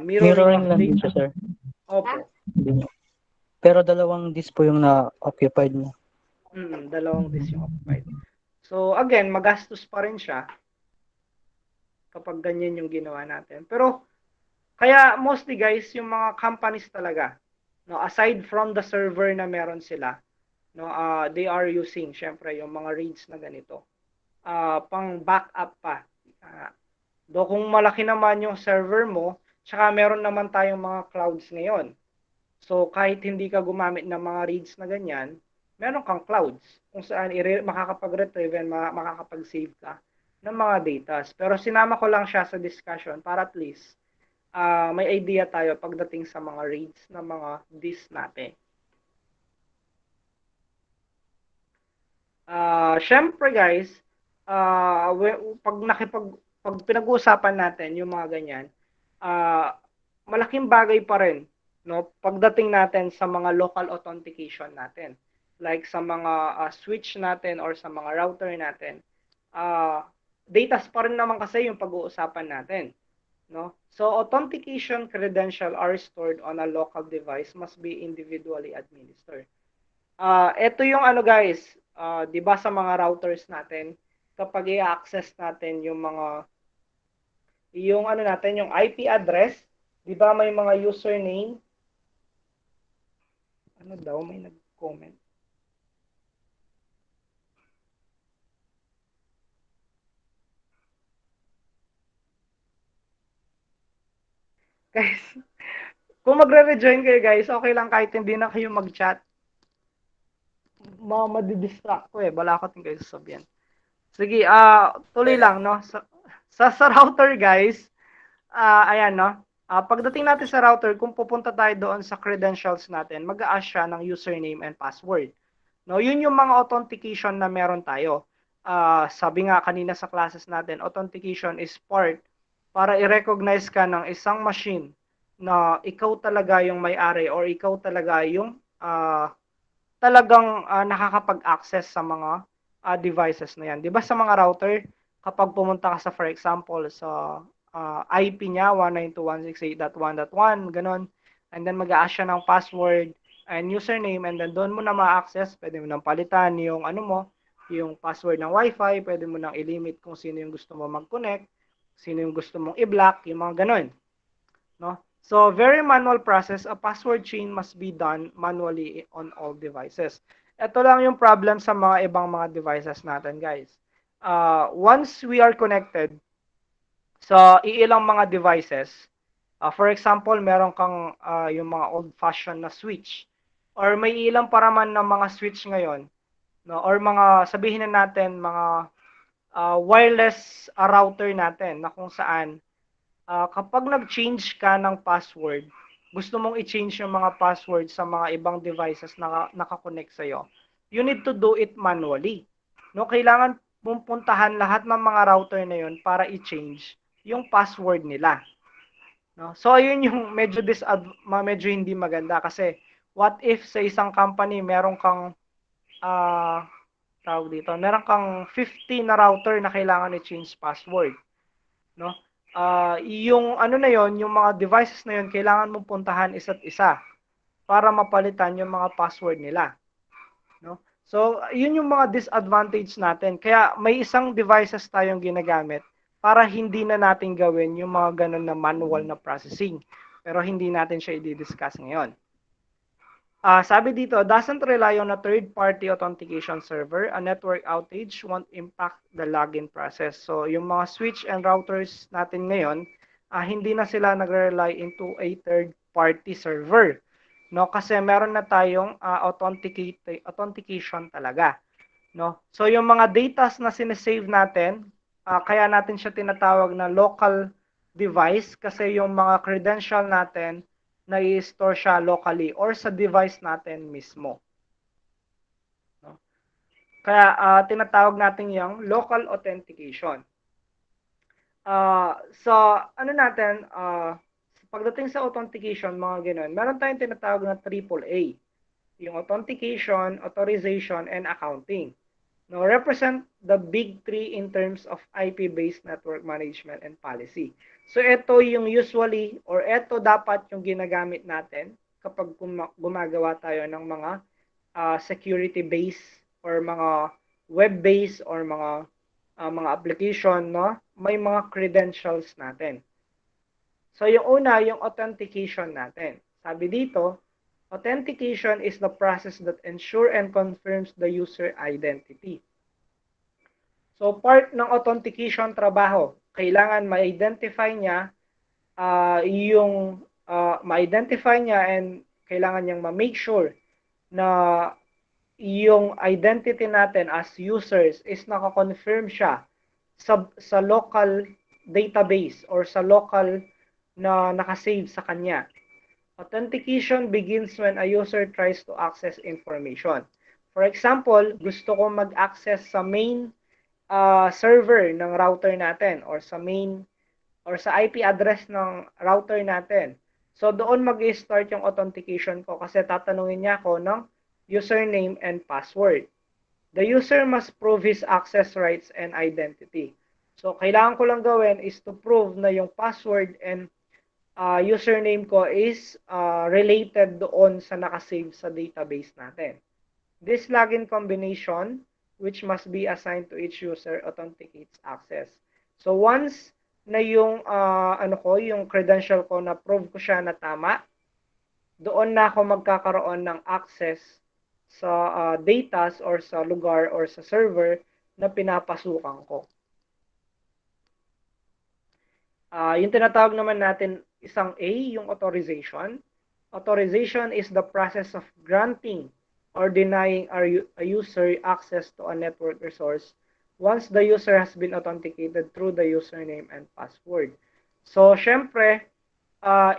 Mirroring Mirroring of lang din data. siya, sir. Opo. Pero dalawang disk po yung na-occupied mo. Dalawang disk yung occupied. So again, magastos pa rin siya kapag ganyan yung ginawa natin. Pero kaya mostly guys, yung mga companies talaga, no, aside from the server na meron sila, no, they are using syempre yung mga RAIDs na ganito. Pang backup pa. Do kung malaki naman yung server mo, tsaka meron naman tayong mga clouds ngayon. So kahit hindi ka gumamit ng mga RAIDs na ganyan, meron kang clouds kung saan makakapag-retrieve and makakapag-save ka ng mga data. Pero sinama ko lang siya sa discussion para at least may idea tayo pagdating sa mga RAIDs ng mga disk natin. Syempre guys, pag pinag-uusapan natin yung mga ganyan, malaking bagay pa rin, no, pagdating natin sa mga local authentication natin. Like sa mga switch natin or sa mga router natin. Data pa rin naman kasi yung pag-uusapan natin. No? So authentication credential are stored on a local device must be individually administered. Ito yung ano guys, 'di ba sa mga routers natin, kapag i-access natin yung ano natin, yung IP address, 'di ba may mga username? Ano daw, may nag-comment. Guys, kung magre-rejoin kayo guys, okay lang kahit hindi na kayo mag-chat. Madidistract ko eh. Wala ko din kayo sasabihin. Sige, tuloy lang, no? Sa router, guys, ayan, no? Pagdating natin sa router, kung pupunta tayo doon sa credentials natin, mag-a-ask siya ng username and password. No, yun yung mga authentication na meron tayo. Sabi nga kanina sa classes natin, authentication is part para i-recognize ka ng isang machine na ikaw talaga yung may-ari or ikaw talaga yung talagang nakakapag-access sa mga devices na yan. 'Di ba sa mga router, kapag pumunta ka sa, for example, sa IP niya 192.168.1.1, ganon, and then mag-a-ask siya ng password and username, and then doon mo na ma-access, pwede mo nang palitan yung ano mo, yung password ng Wi-Fi, pwede mo nang i-limit kung sino yung gusto mo mag-connect, sino yung gusto mong i-block, yung mga ganon. No? So, very manual process. A password chain must be done manually on all devices. Ito lang yung problem sa mga ibang mga devices natin, guys. Once we are connected sa iilang mga devices, for example, meron kang yung mga old-fashioned na switch, or may ilang paraman ng mga switch ngayon, no? Or mga, sabihin na natin, mga wireless router natin na kung saan kapag nag-change ka ng password, gusto mong i-change yung mga password sa mga ibang devices na nakakonect sa'yo, you need to do it manually. No, kailangan mong puntahan lahat ng mga router na yun para i-change yung password nila. No? So, ayun yung medyo hindi maganda kasi what if sa isang company meron kang meron kang 50 na router na kailangan i-change password. No? Yung ano na yon, yung mga devices na yon, kailangan mong puntahan isa't isa para mapalitan yung mga password nila. No? So, yun yung mga disadvantage natin. Kaya may isang devices tayong ginagamit para hindi na natin gawin yung mga ganun na manual na processing. Pero hindi natin siya i-discuss ngayon. Sabi dito, doesn't rely on a third-party authentication server. A network outage won't impact the login process. So, yung mga switch and routers natin ngayon, hindi na sila nagre-rely into a third-party server. No, kasi meron na tayong authentication talaga. No? So, yung mga data na sinesave natin, kaya natin siya tinatawag na local device kasi yung mga credential natin na i-store siya locally or sa device natin mismo. No? Kaya tinatawag natin yung local authentication. So, ano natin, pagdating sa authentication, mga ganun, meron tayong tinatawag na AAA. yung authentication, authorization, and accounting. Now, represent the big three in terms of IP-based network management and policy. So, ito yung usually, or ito dapat yung ginagamit natin kapag gumagawa tayo ng mga security-based or mga web-based or mga application, no? May mga credentials natin. So, yung una, yung authentication natin. Sabi dito, authentication is the process that ensure and confirms the user identity. So, part ng authentication trabaho, kailangan ma-identify niya and kailangan niyang ma-make sure na yung identity natin as users is naka-confirm siya sa local database or sa local na nakasave sa kanya. Authentication begins when a user tries to access information. For example, gusto ko mag-access sa main server ng router natin or sa main or sa IP address ng router natin. So doon mag-start yung authentication ko kasi tatanungin niya ako ng username and password. The user must prove his access rights and identity. So kailangan ko lang gawin is to prove na yung password and username ko is related doon sa nakasave sa database natin. This login combination, which must be assigned to each user, authenticates access. So once na yung yung credential ko na prove ko siya na tama, doon na ako magkakaroon ng access sa data or sa lugar or sa server na pinapasukan ko. Yung tinatawag naman natin isang A, yung authorization. Authorization is the process of granting or denying a user access to a network resource once the user has been authenticated through the username and password. So, syempre,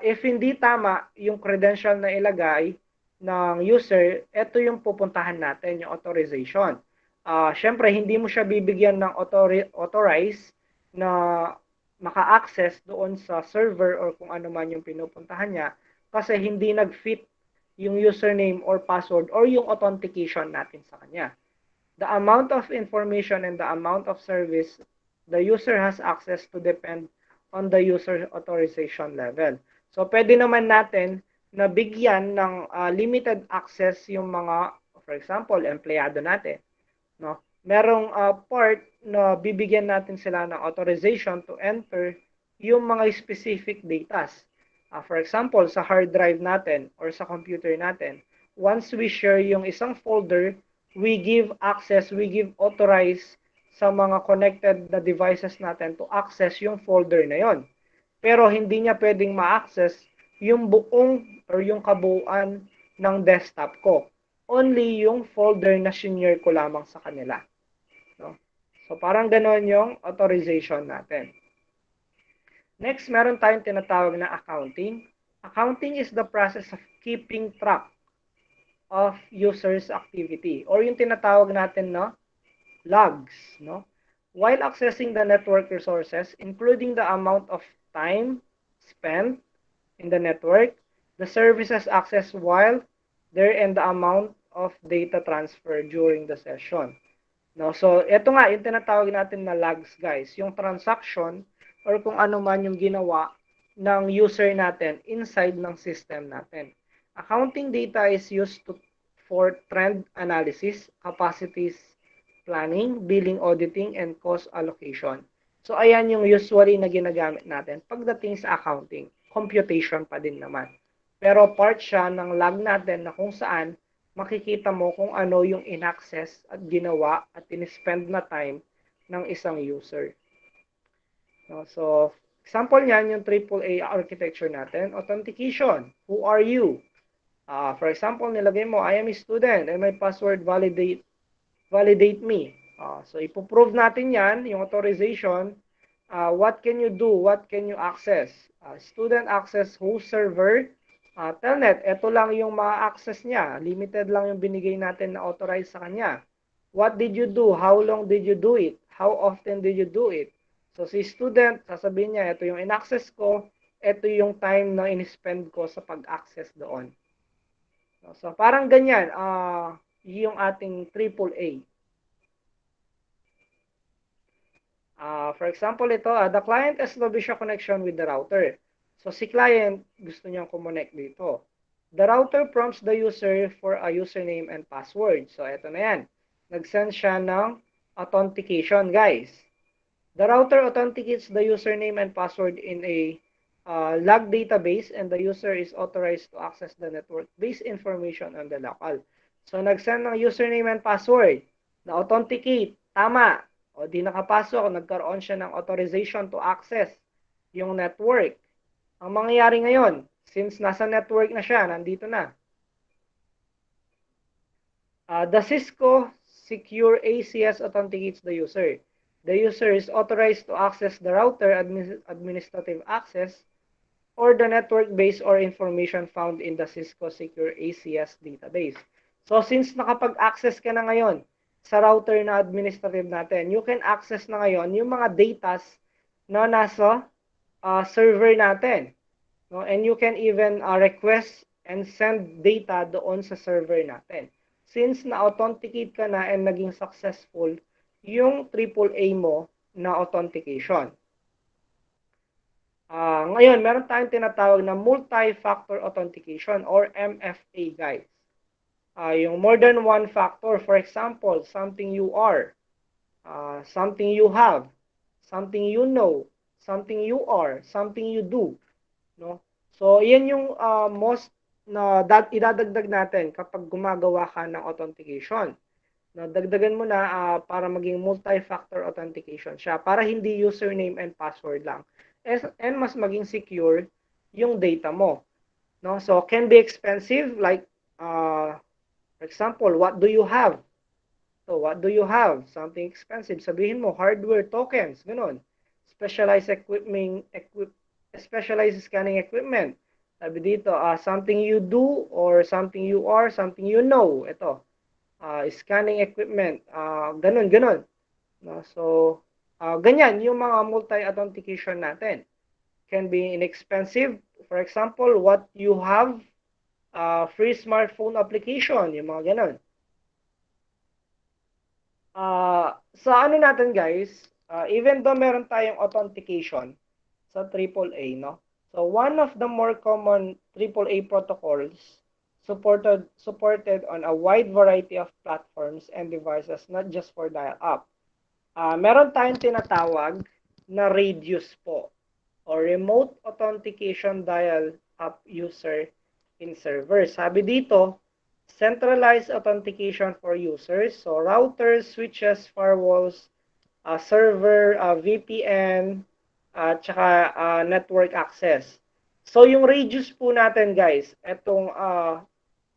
if hindi tama yung credential na ilagay ng user, ito yung pupuntahan natin, yung authorization. Syempre, hindi mo siya bibigyan ng authorize na maka-access doon sa server or kung ano man yung pinupuntahan niya kasi hindi nag-fit yung username or password or yung authentication natin sa kanya. The amount of information and the amount of service the user has access to depend on the user authorization level. So, pwede naman natin na bigyan ng limited access yung mga, for example, empleyado natin. No? Merong part na bibigyan natin sila ng authorization to enter yung mga specific data. For example, sa hard drive natin or sa computer natin, once we share yung isang folder, we give access, we give authorize sa mga connected na devices natin to access yung folder na yon. Pero hindi niya pwedeng ma-access yung buong or yung kabuuan ng desktop ko. Only yung folder na shinare ko lamang sa kanila. No? So, parang ganon yung authorization natin. Next, meron tayong tinatawag na accounting. Accounting is the process of keeping track of users' activity or yung tinatawag natin na logs. No? While accessing the network resources, including the amount of time spent in the network, the services accessed while there and the amount of data transfer during the session. No, so ito nga yung tinatawag natin na logs, guys, yung transaction or kung ano man yung ginawa ng user natin inside ng system natin. Accounting data is used for trend analysis, capacities planning, billing auditing, and cost allocation. So ayan yung usually na ginagamit natin pagdating sa accounting. Computation pa din naman. Pero part siya ng log natin na kung saan makikita mo kung ano yung in-access at ginawa at in-spend na time ng isang user. No, so, example niyan yung AAA architecture natin, authentication. Who are you? For example, nilagay mo, I am a student and my password validate me. So, ipoprove natin yan, yung authorization. What can you do? What can you access? Student access host server. Telnet, ito lang yung ma-access niya. Limited lang yung binigay natin na authorized sa kanya. What did you do? How long did you do it? How often did you do it? So, si student, sasabihin niya, ito yung in-access ko, ito yung time na in-spend ko sa pag-access doon. So parang ganyan, yung ating AAA. For example, ito, the client established a connection with the router. So si client gusto niyang kumonect dito. The router prompts the user for a username and password. So ito na yan. Nag-send siya ng authentication, guys. The router authenticates the username and password in a log database, and the user is authorized to access the network-based information on the local. So nag-send ng username and password, na-authenticate, tama, o di nakapasok, nagkaroon siya ng authorization to access yung network. Ang mangyayari ngayon, since nasa network na siya, nandito na. The Cisco Secure ACS authenticates the user. The user is authorized to access the router administrative access or the network base or information found in the Cisco Secure ACS database. So since nakapag-access ka na ngayon sa router na administrative natin, you can access na ngayon yung mga datas na nasa server natin. No? And you can even request and send data doon sa server natin. Since na-authenticate ka na and naging successful yung AAA mo na authentication. Ngayon, meron tayong tinatawag na multi-factor authentication or MFA, guys. Yung more than one factor, for example, something you are, something you have, something you know, something you are, something you do. No? So, yan yung most na idadagdag natin kapag gumagawa ka ng authentication. No, dagdagan mo na para maging multi-factor authentication siya, para hindi username and password lang. And mas maging secure yung data mo. No? So, can be expensive, like, for example, what do you have? So, what do you have? Something expensive. Sabihin mo, hardware tokens, ganun. Specialized specialized scanning equipment. Sabi dito, something you do or something you are, something you know. Ito. Scanning equipment, ganun. No? So, ganyan yung mga multi-authentication natin. Can be inexpensive. For example, what you have, free smartphone application, yung mga ganun. Sa ano natin, guys, even though meron tayong authentication sa AAA, no? So, one of the more common AAA protocols supported on a wide variety of platforms and devices, not just for dial-up. Meron tayong tinatawag na Radius po, or Remote Authentication Dial-up User in Server. Sabi dito, centralized authentication for users, so routers, switches, firewalls, server, VPN, tsaka network access. So yung Radius po natin, guys, itong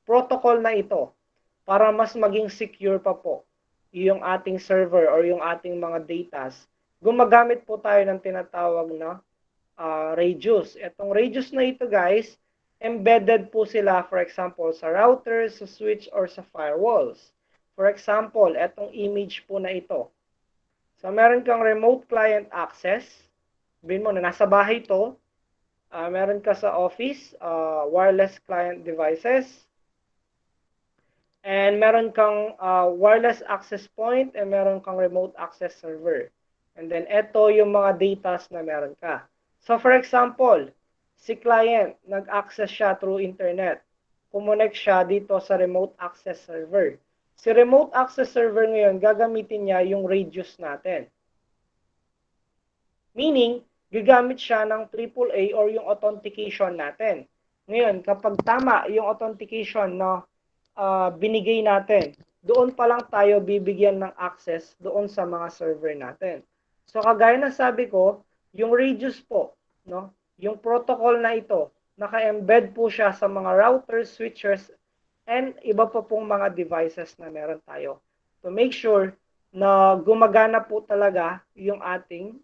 protocol na ito, para mas maging secure pa po yung ating server or yung ating mga datas, gumagamit po tayo ng tinatawag na Radius. Itong Radius na ito, guys, embedded po sila, for example, sa routers, sa switch, or sa firewalls. For example, itong image po na ito. So, meron kang remote client access. Sabihin mo na nasa bahay ito. Meron ka sa office, wireless client devices. And meron kang wireless access point and meron kang remote access server. And then, ito yung mga datas na meron ka. So, for example, si client, nag-access siya through internet. Kumonect siya dito sa remote access server. Si remote access server ngayon, gagamitin niya yung Radius natin. Meaning, gagamit siya ng AAA or yung authentication natin. Ngayon, kapag tama yung authentication na binigay natin, doon pa lang tayo bibigyan ng access doon sa mga server natin. So, kagaya na sabi ko, yung Radius po, no? Yung protocol na ito, naka-embed po siya sa mga routers, switchers, and iba pa pong mga devices na meron tayo. To make sure na gumagana po talaga yung ating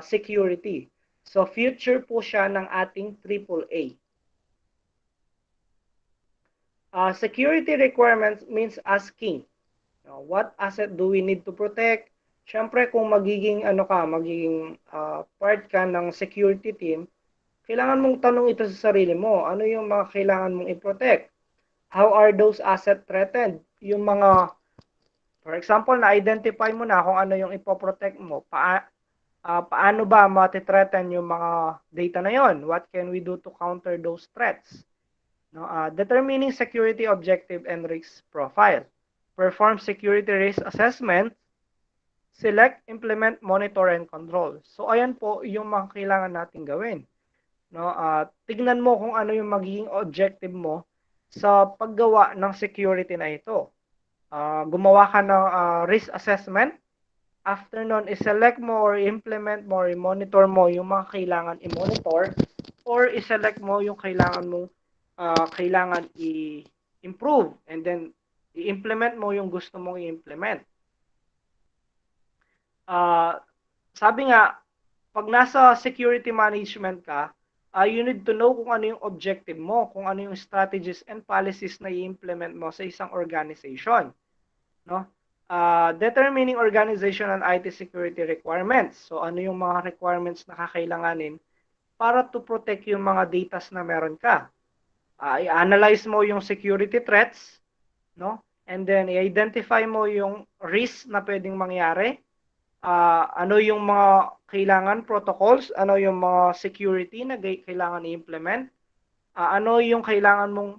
security. So, future po siya ng ating AAA. Security requirements means asking, what asset do we need to protect? Siyempre, kung magiging part ka ng security team, kailangan mong tanong ito sa sarili mo. Ano yung mga kailangan mong i-protect? How are those assets threatened? Yung mga, for example, na-identify mo na kung ano yung ipoprotect mo. Paano ba mati-threaten yung mga data na yon? What can we do to counter those threats? No, determining security objective and risk profile. Perform security risk assessment. Select, implement, monitor, and control. So, ayan po yung mga kailangan natin gawin. No, tignan mo kung ano yung magiging objective mo sa paggawa ng security na ito. Gumawa ka ng risk assessment. After nun, i-select mo or implement mo or i-monitor mo yung mga kailangan i-monitor or i-select mo yung kailangan mo kailangan i-improve and then i-implement mo yung gusto mong i-implement. Sabi nga, pag nasa security management ka, you need to know kung ano yung objective mo, kung ano yung strategies and policies na i-implement mo sa isang organization. No? Determining organization and IT security requirements. So, ano yung mga requirements na kakailanganin para to protect yung mga data na meron ka. I-analyze mo yung security threats, no? And then, i-identify mo yung risk na pwedeng mangyari. Ano yung mga kailangan protocols, ano yung mga security na kailangan i-implement, ano yung kailangan mong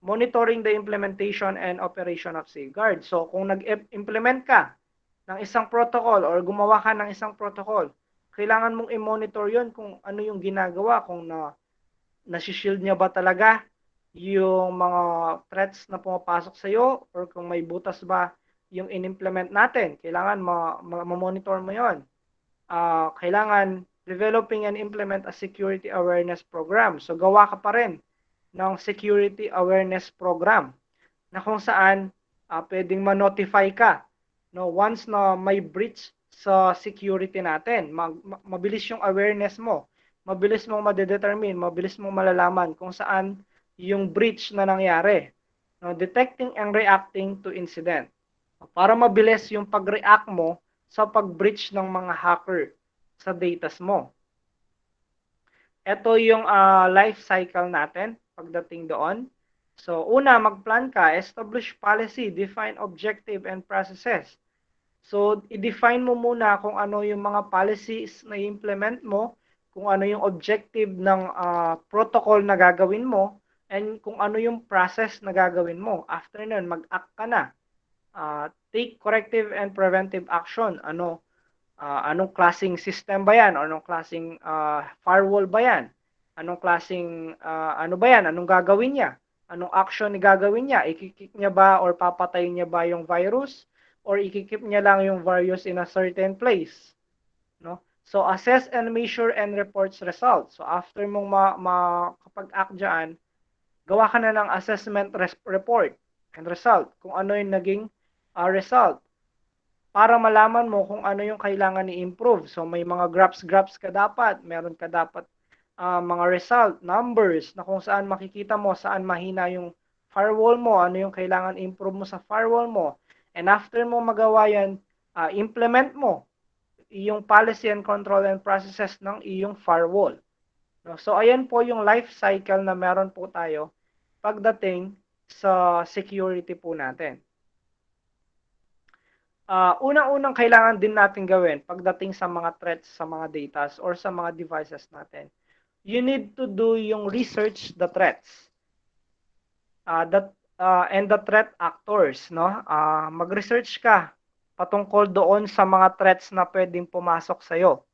monitoring the implementation and operation of safeguard. So, kung nag-implement ka ng isang protocol or gumawa ka ng isang protocol, kailangan mong i-monitor yun kung ano yung ginagawa, kung nasi-shield niya ba talaga yung mga threats na pumapasok sa iyo or kung may butas ba yung in-implement natin. Kailangan ma-monitor mo yon. Kailangan developing and implement a security awareness program. So, gawa ka pa rin ng security awareness program na kung saan pwedeng ma-notify ka, no, once na may breach sa security natin. Mabilis yung awareness mo, mabilis mong madedetermine, mabilis mong malalaman kung saan yung breach na nangyari. No, detecting and reacting to incident. Para mabilis yung pag-react mo sa pag-breach ng mga hacker sa datas mo. Ito yung life cycle natin pagdating doon. So, una, mag-plan ka, establish policy, define objective and processes. So, i-define mo muna kung ano yung mga policies na i-implement mo, kung ano yung objective ng protocol na gagawin mo, and kung ano yung process na gagawin mo. After nun, mag-act ka na. Take corrective and preventive action. Anong klaseng system ba yan? Anong klaseng firewall ba yan? Anong klaseng ano ba yan? Anong gagawin niya? Anong action ni gagawin niya? Ikikip niya ba or papatayin niya ba yung virus? Or ikikip niya lang yung virus in a certain place? No? So, assess and measure and reports results. So, after mong makapag-act dyan, gawa ka na ng assessment report and result. Kung ano yung naging result. Para malaman mo kung ano yung kailangan i-improve. So, may mga graphs ka dapat. Meron ka dapat mga result, numbers, na kung saan makikita mo saan mahina yung firewall mo, ano yung kailangan improve mo sa firewall mo. And after mo magawa yan, implement mo yung policy and control and processes ng iyong firewall. No? So, ayan po yung life cycle na meron po tayo pagdating sa security po natin. Unang-unang kailangan din natin gawin pagdating sa mga threats sa mga data or sa mga devices natin. You need to do yung research the threats. And the threat actors, no? Mag-research ka patungkol doon sa mga threats na pwedeng pumasok sa iyo.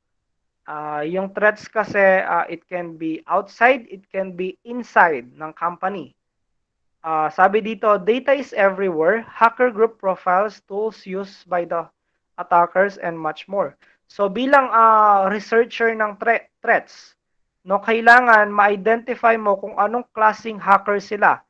Yung threats kasi it can be outside, it can be inside ng company. Sabi dito, data is everywhere, hacker group profiles, tools used by the attackers, and much more. So bilang researcher ng threats, no, kailangan ma-identify mo kung anong klaseng hacker sila,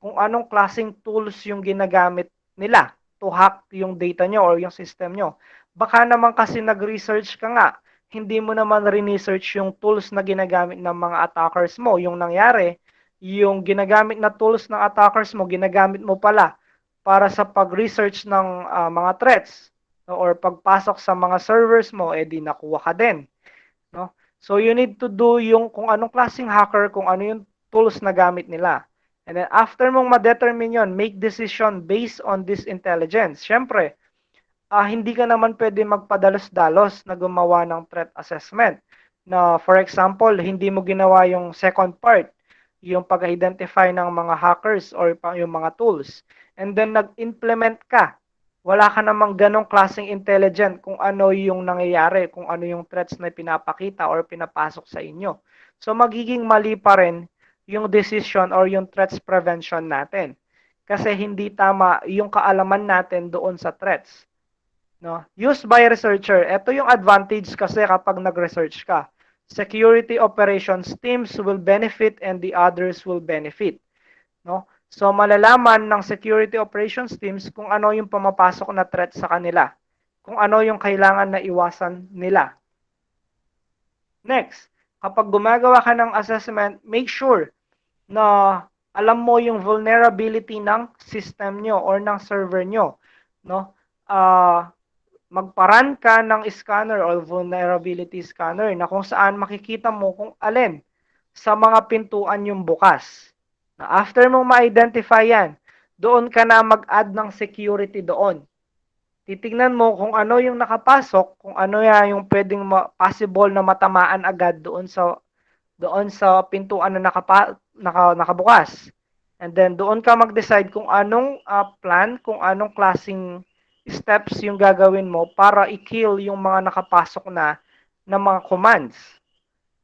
kung anong klaseng tools yung ginagamit nila to hack yung data nyo or yung system nyo. Baka naman kasi nag-research ka nga, hindi mo naman re-research yung tools na ginagamit ng mga attackers mo. Yung nangyari, yung ginagamit na tools ng attackers mo, ginagamit mo pala para sa pag-research ng mga threats, no? Or pagpasok sa mga servers mo, di nakuha ka din. No? So, you need to do yung kung anong klaseng hacker, kung ano yung tools na gamit nila. And then after mong ma-determine yun, make decision based on this intelligence. Siyempre, hindi ka naman pwede magpadalos-dalos na gumawa ng threat assessment. Na for example, hindi mo ginawa yung second part, yung pag-identify ng mga hackers or yung mga tools. And then nag-implement ka. Wala ka namang ganong klaseng intelligent kung ano yung nangyayari, kung ano yung threats na pinapakita or pinapasok sa inyo. So magiging mali pa rin yung decision or yung threats prevention natin. Kasi hindi tama yung kaalaman natin doon sa threats. No? Used by researcher. Ito yung advantage kasi kapag nag-research ka. Security operations teams will benefit and the others will benefit. No? So malalaman ng security operations teams kung ano yung pumapasok na threat sa kanila. Kung ano yung kailangan na iwasan nila. Next, kapag gumagawa ka ng assessment, make sure na alam mo yung vulnerability ng system nyo or ng server nyo. No? Magparan ka ng scanner or vulnerability scanner na kung saan makikita mo kung alin sa mga pintuan yung bukas. Na after mong ma-identify yan, doon ka na mag-add ng security doon. Titignan mo kung ano yung nakapasok, kung ano yung pwedeng possible na matamaan agad doon sa pintuan na nakabukas. And then doon ka mag-decide kung anong plan, kung anong klaseng steps yung gagawin mo para i-kill yung mga nakapasok na mga commands.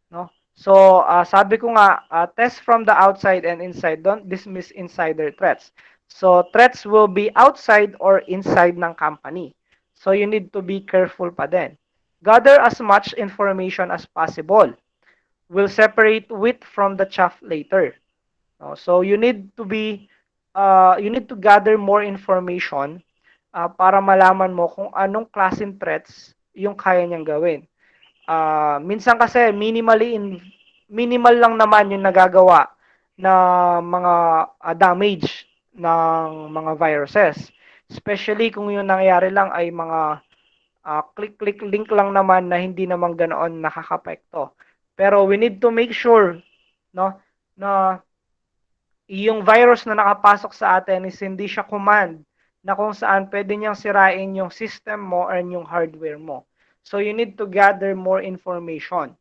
No? So, sabi ko nga, test from the outside and inside. Don't dismiss insider threats. So, threats will be outside or inside ng company. So, you need to be careful pa din. Gather as much information as possible. We'll separate wheat from the chaff later. So, you need to gather more information para malaman mo kung anong klaseng threats yung kaya niyang gawin. Minsan kasi minimal lang naman yung nagagawa na mga damage ng mga viruses. Especially kung yung nangyayari lang ay mga click link lang naman na hindi naman ganoon nakakapekto. Pero we need to make sure no na yung virus na nakapasok sa atin is hindi siya command na kung saan pwede niyang sirain yung system mo or yung hardware mo. So you need to gather more information.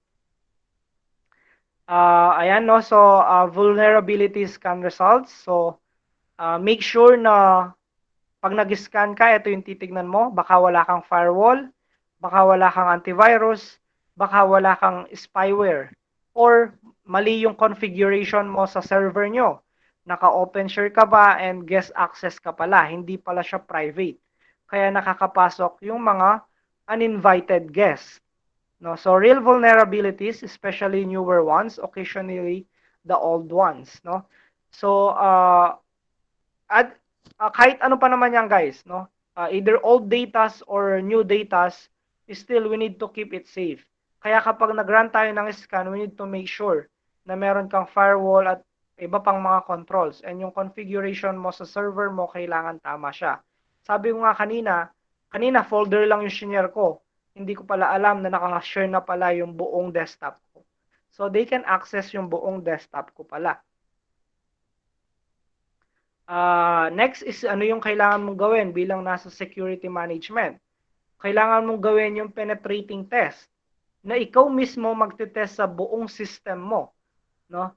Ayan no, so vulnerability scan results. So make sure na pag nag-scan ka, ito yung titignan mo, baka wala kang firewall, baka wala kang antivirus, baka wala kang spyware, or mali yung configuration mo sa server nyo. Naka-open share ka ba and guest access ka pala, hindi pala siya private. Kaya nakakapasok yung mga uninvited guests. No? So real vulnerabilities, especially newer ones, occasionally the old ones. No? So kahit ano pa naman yan guys, no? Either old datas or new datas, still we need to keep it safe. Kaya kapag nag-run tayo ng scan, we need to make sure na meron kang firewall at iba pang mga controls. And yung configuration mo sa server mo, kailangan tama siya. Sabi ko nga kanina folder lang yung shinare ko. Hindi ko pala alam na naka-share na pala yung buong desktop ko. So they can access yung buong desktop ko pala. Next is ano yung kailangan mong gawin bilang nasa security management. Kailangan mong gawin yung penetrating test na ikaw mismo magte-test sa buong system mo. No?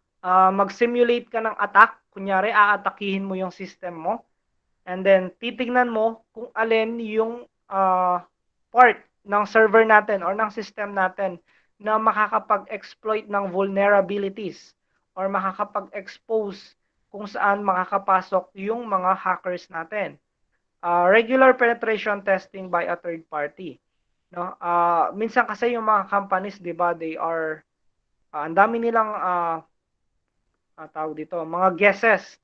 Mag-simulate ka ng attack. Kunyari, aatakihin mo yung system mo. And then, titignan mo kung alin yung part ng server natin or ng system natin na makakapag-exploit ng vulnerabilities or makakapag-expose kung saan makakapasok yung mga hackers natin. Regular penetration testing by a third party. No? Minsan kasi yung mga companies, 'di ba, they are ang dami nilang tawag dito, mga guesses.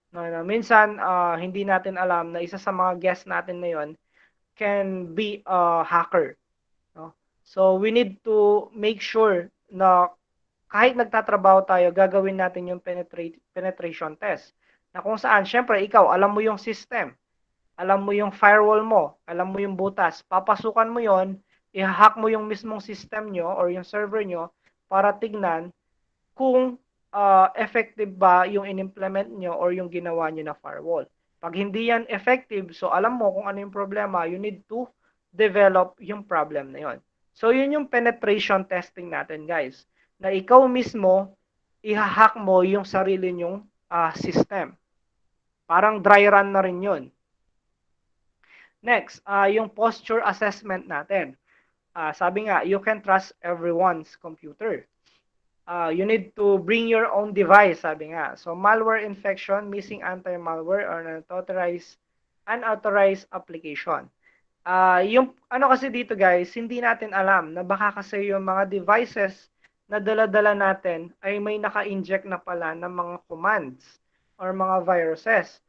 No, minsan hindi natin alam na isa sa mga guess natin na 'yon can be a hacker. No? So we need to make sure na kahit nagtatrabaho tayo, gagawin natin yung penetration test. Na kung saan, syempre, ikaw, alam mo yung system. Alam mo yung firewall mo. Alam mo yung butas. Papasukan mo yon, i-hack mo yung mismong system nyo or yung server nyo para tignan kung effective ba yung in-implement nyo or yung ginawa nyo na firewall. Pag hindi yan effective, so alam mo kung ano yung problema, you need to develop yung problem na yon. So yun yung penetration testing natin, guys. Na ikaw mismo, ihahack mo yung sarili nyong system. Parang dry run na rin yun. Next, yung posture assessment natin. Sabi nga, you can trust everyone's computer. You need to bring your own device, sabi nga. So, malware infection, missing anti-malware, or unauthorized application. Yung ano kasi dito guys, hindi natin alam na baka kasi yung mga devices na dala-dala natin ay may naka-inject na pala ng mga commands or mga viruses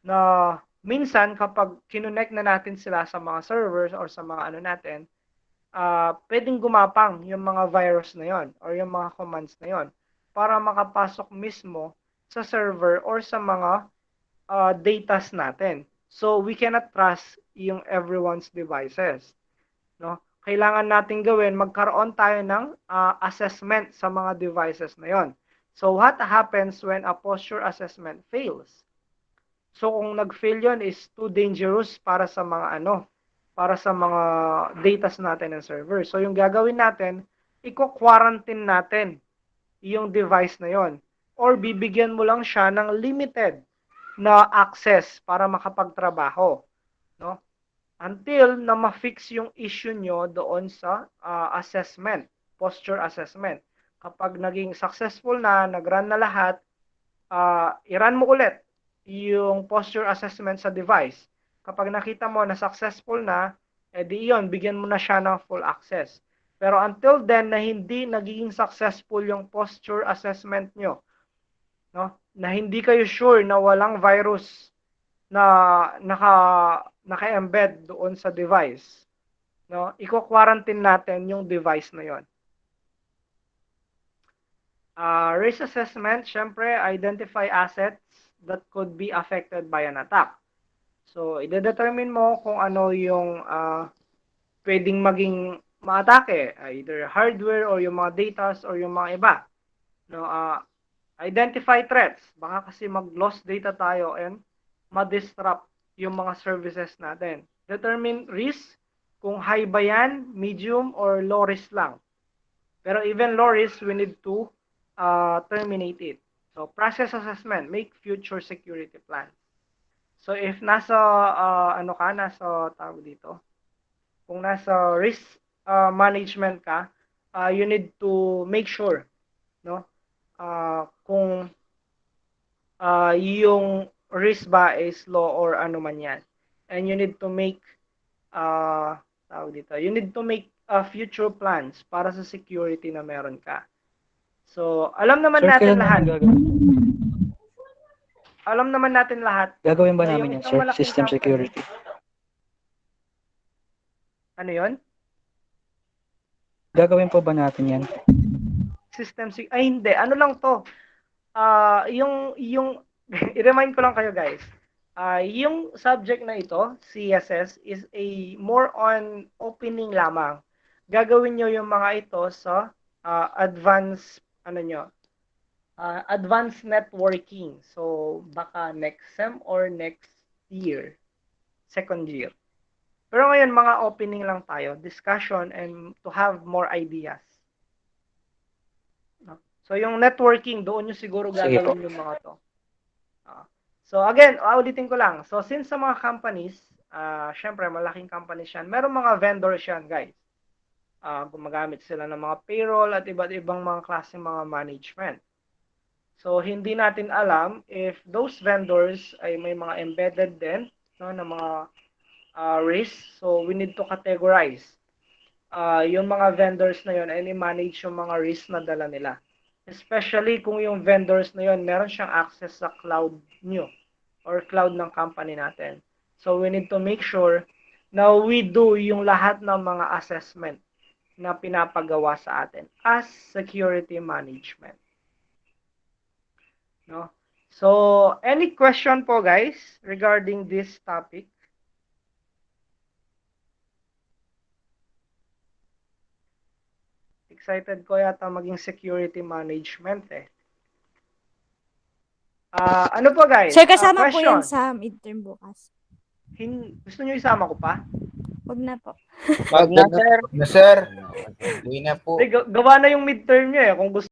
na minsan kapag kinonect na natin sila sa mga servers or sa mga ano natin, pwedeng gumapang yung mga virus na yon or yung mga commands na yon para makapasok mismo sa server or sa mga datas natin. So we cannot trust yung everyone's devices, no? Kailangan natin gawin, magkaroon tayo ng assessment sa mga devices na yon. So what happens when a posture assessment fails? So kung nag-fail yon is too dangerous para sa mga para sa mga datas natin ng server. So yung gagawin natin, i-quarantine natin yung device na yon or bibigyan mo lang siya ng limited na access para makapagtrabaho, no? Until na ma-fix yung issue nyo doon sa assessment, posture assessment. Kapag naging successful na, nag-run na lahat, i-run mo ulit yung posture assessment sa device. Kapag nakita mo na successful na, edi yun, bigyan mo na siya ng full access. Pero until then, na hindi nagiging successful yung posture assessment nyo, no? Na hindi kayo sure na walang virus na naka-embed doon sa device, no? Iko-quarantine natin yung device na yon. Risk assessment, syempre, identify assets that could be affected by an attack. So, i-determine mo kung ano yung pwedeng maging maatake, either hardware or yung mga data or yung mga iba. No, identify threats. Baka kasi mag-lost data tayo and ma-disrupt yung mga services natin. Determine risk, kung high ba yan, medium, or low risk lang. Pero even low risk, we need to terminate it. So, process assessment, make future security plans. So, if nasa, nasa tawag dito, kung nasa risk management ka, you need to make sure, no? Kung yung risk ba is low or ano man yan. And you need to make, tawag dito, you need to make future plans para sa security na meron ka. So, alam naman Sir, natin kailan lahat. namin gagawin? Alam naman natin lahat. Gagawin ba na yung namin yan, isang sir? malaking System company- security. Ano yon? Gagawin po ba natin yan? Ay hindi, ano lang to. Yung i-remind ko lang kayo guys. Yung subject na ito, CSS, is a more on opening lamang. Gagawin nyo yung mga ito sa advanced advanced networking. So baka next sem or next year, second year. Pero ngayon mga opening lang tayo, discussion and to have more ideas. So yung networking, doon nyo siguro Sige gagawin yung mga to. So again, auditing ko lang. So since sa mga companies, syempre malaking companies yan, meron mga vendors yan guys. Gumagamit sila ng mga payroll at iba't ibang mga klase mga management. So hindi natin alam if those vendors ay may mga embedded din, no, na mga risk. So we need to categorize yung mga vendors na yon and i-manage yung mga risk na dala nila. Especially kung yung vendors na yon meron siyang access sa cloud nyo or cloud ng company natin. So we need to make sure na we do yung lahat ng mga assessment na pinapagawa sa atin as security management. No? So, any question po guys regarding this topic? Excited ko yata maging security management eh. Ano po guys? Sir, kasama po Question. yan sa midterm bukas. Gusto nyo isama ko pa? Huwag na po. Wag na, sir. Na sir. Hindi na po. Gawa na yung midterm nyo eh. Kung gusto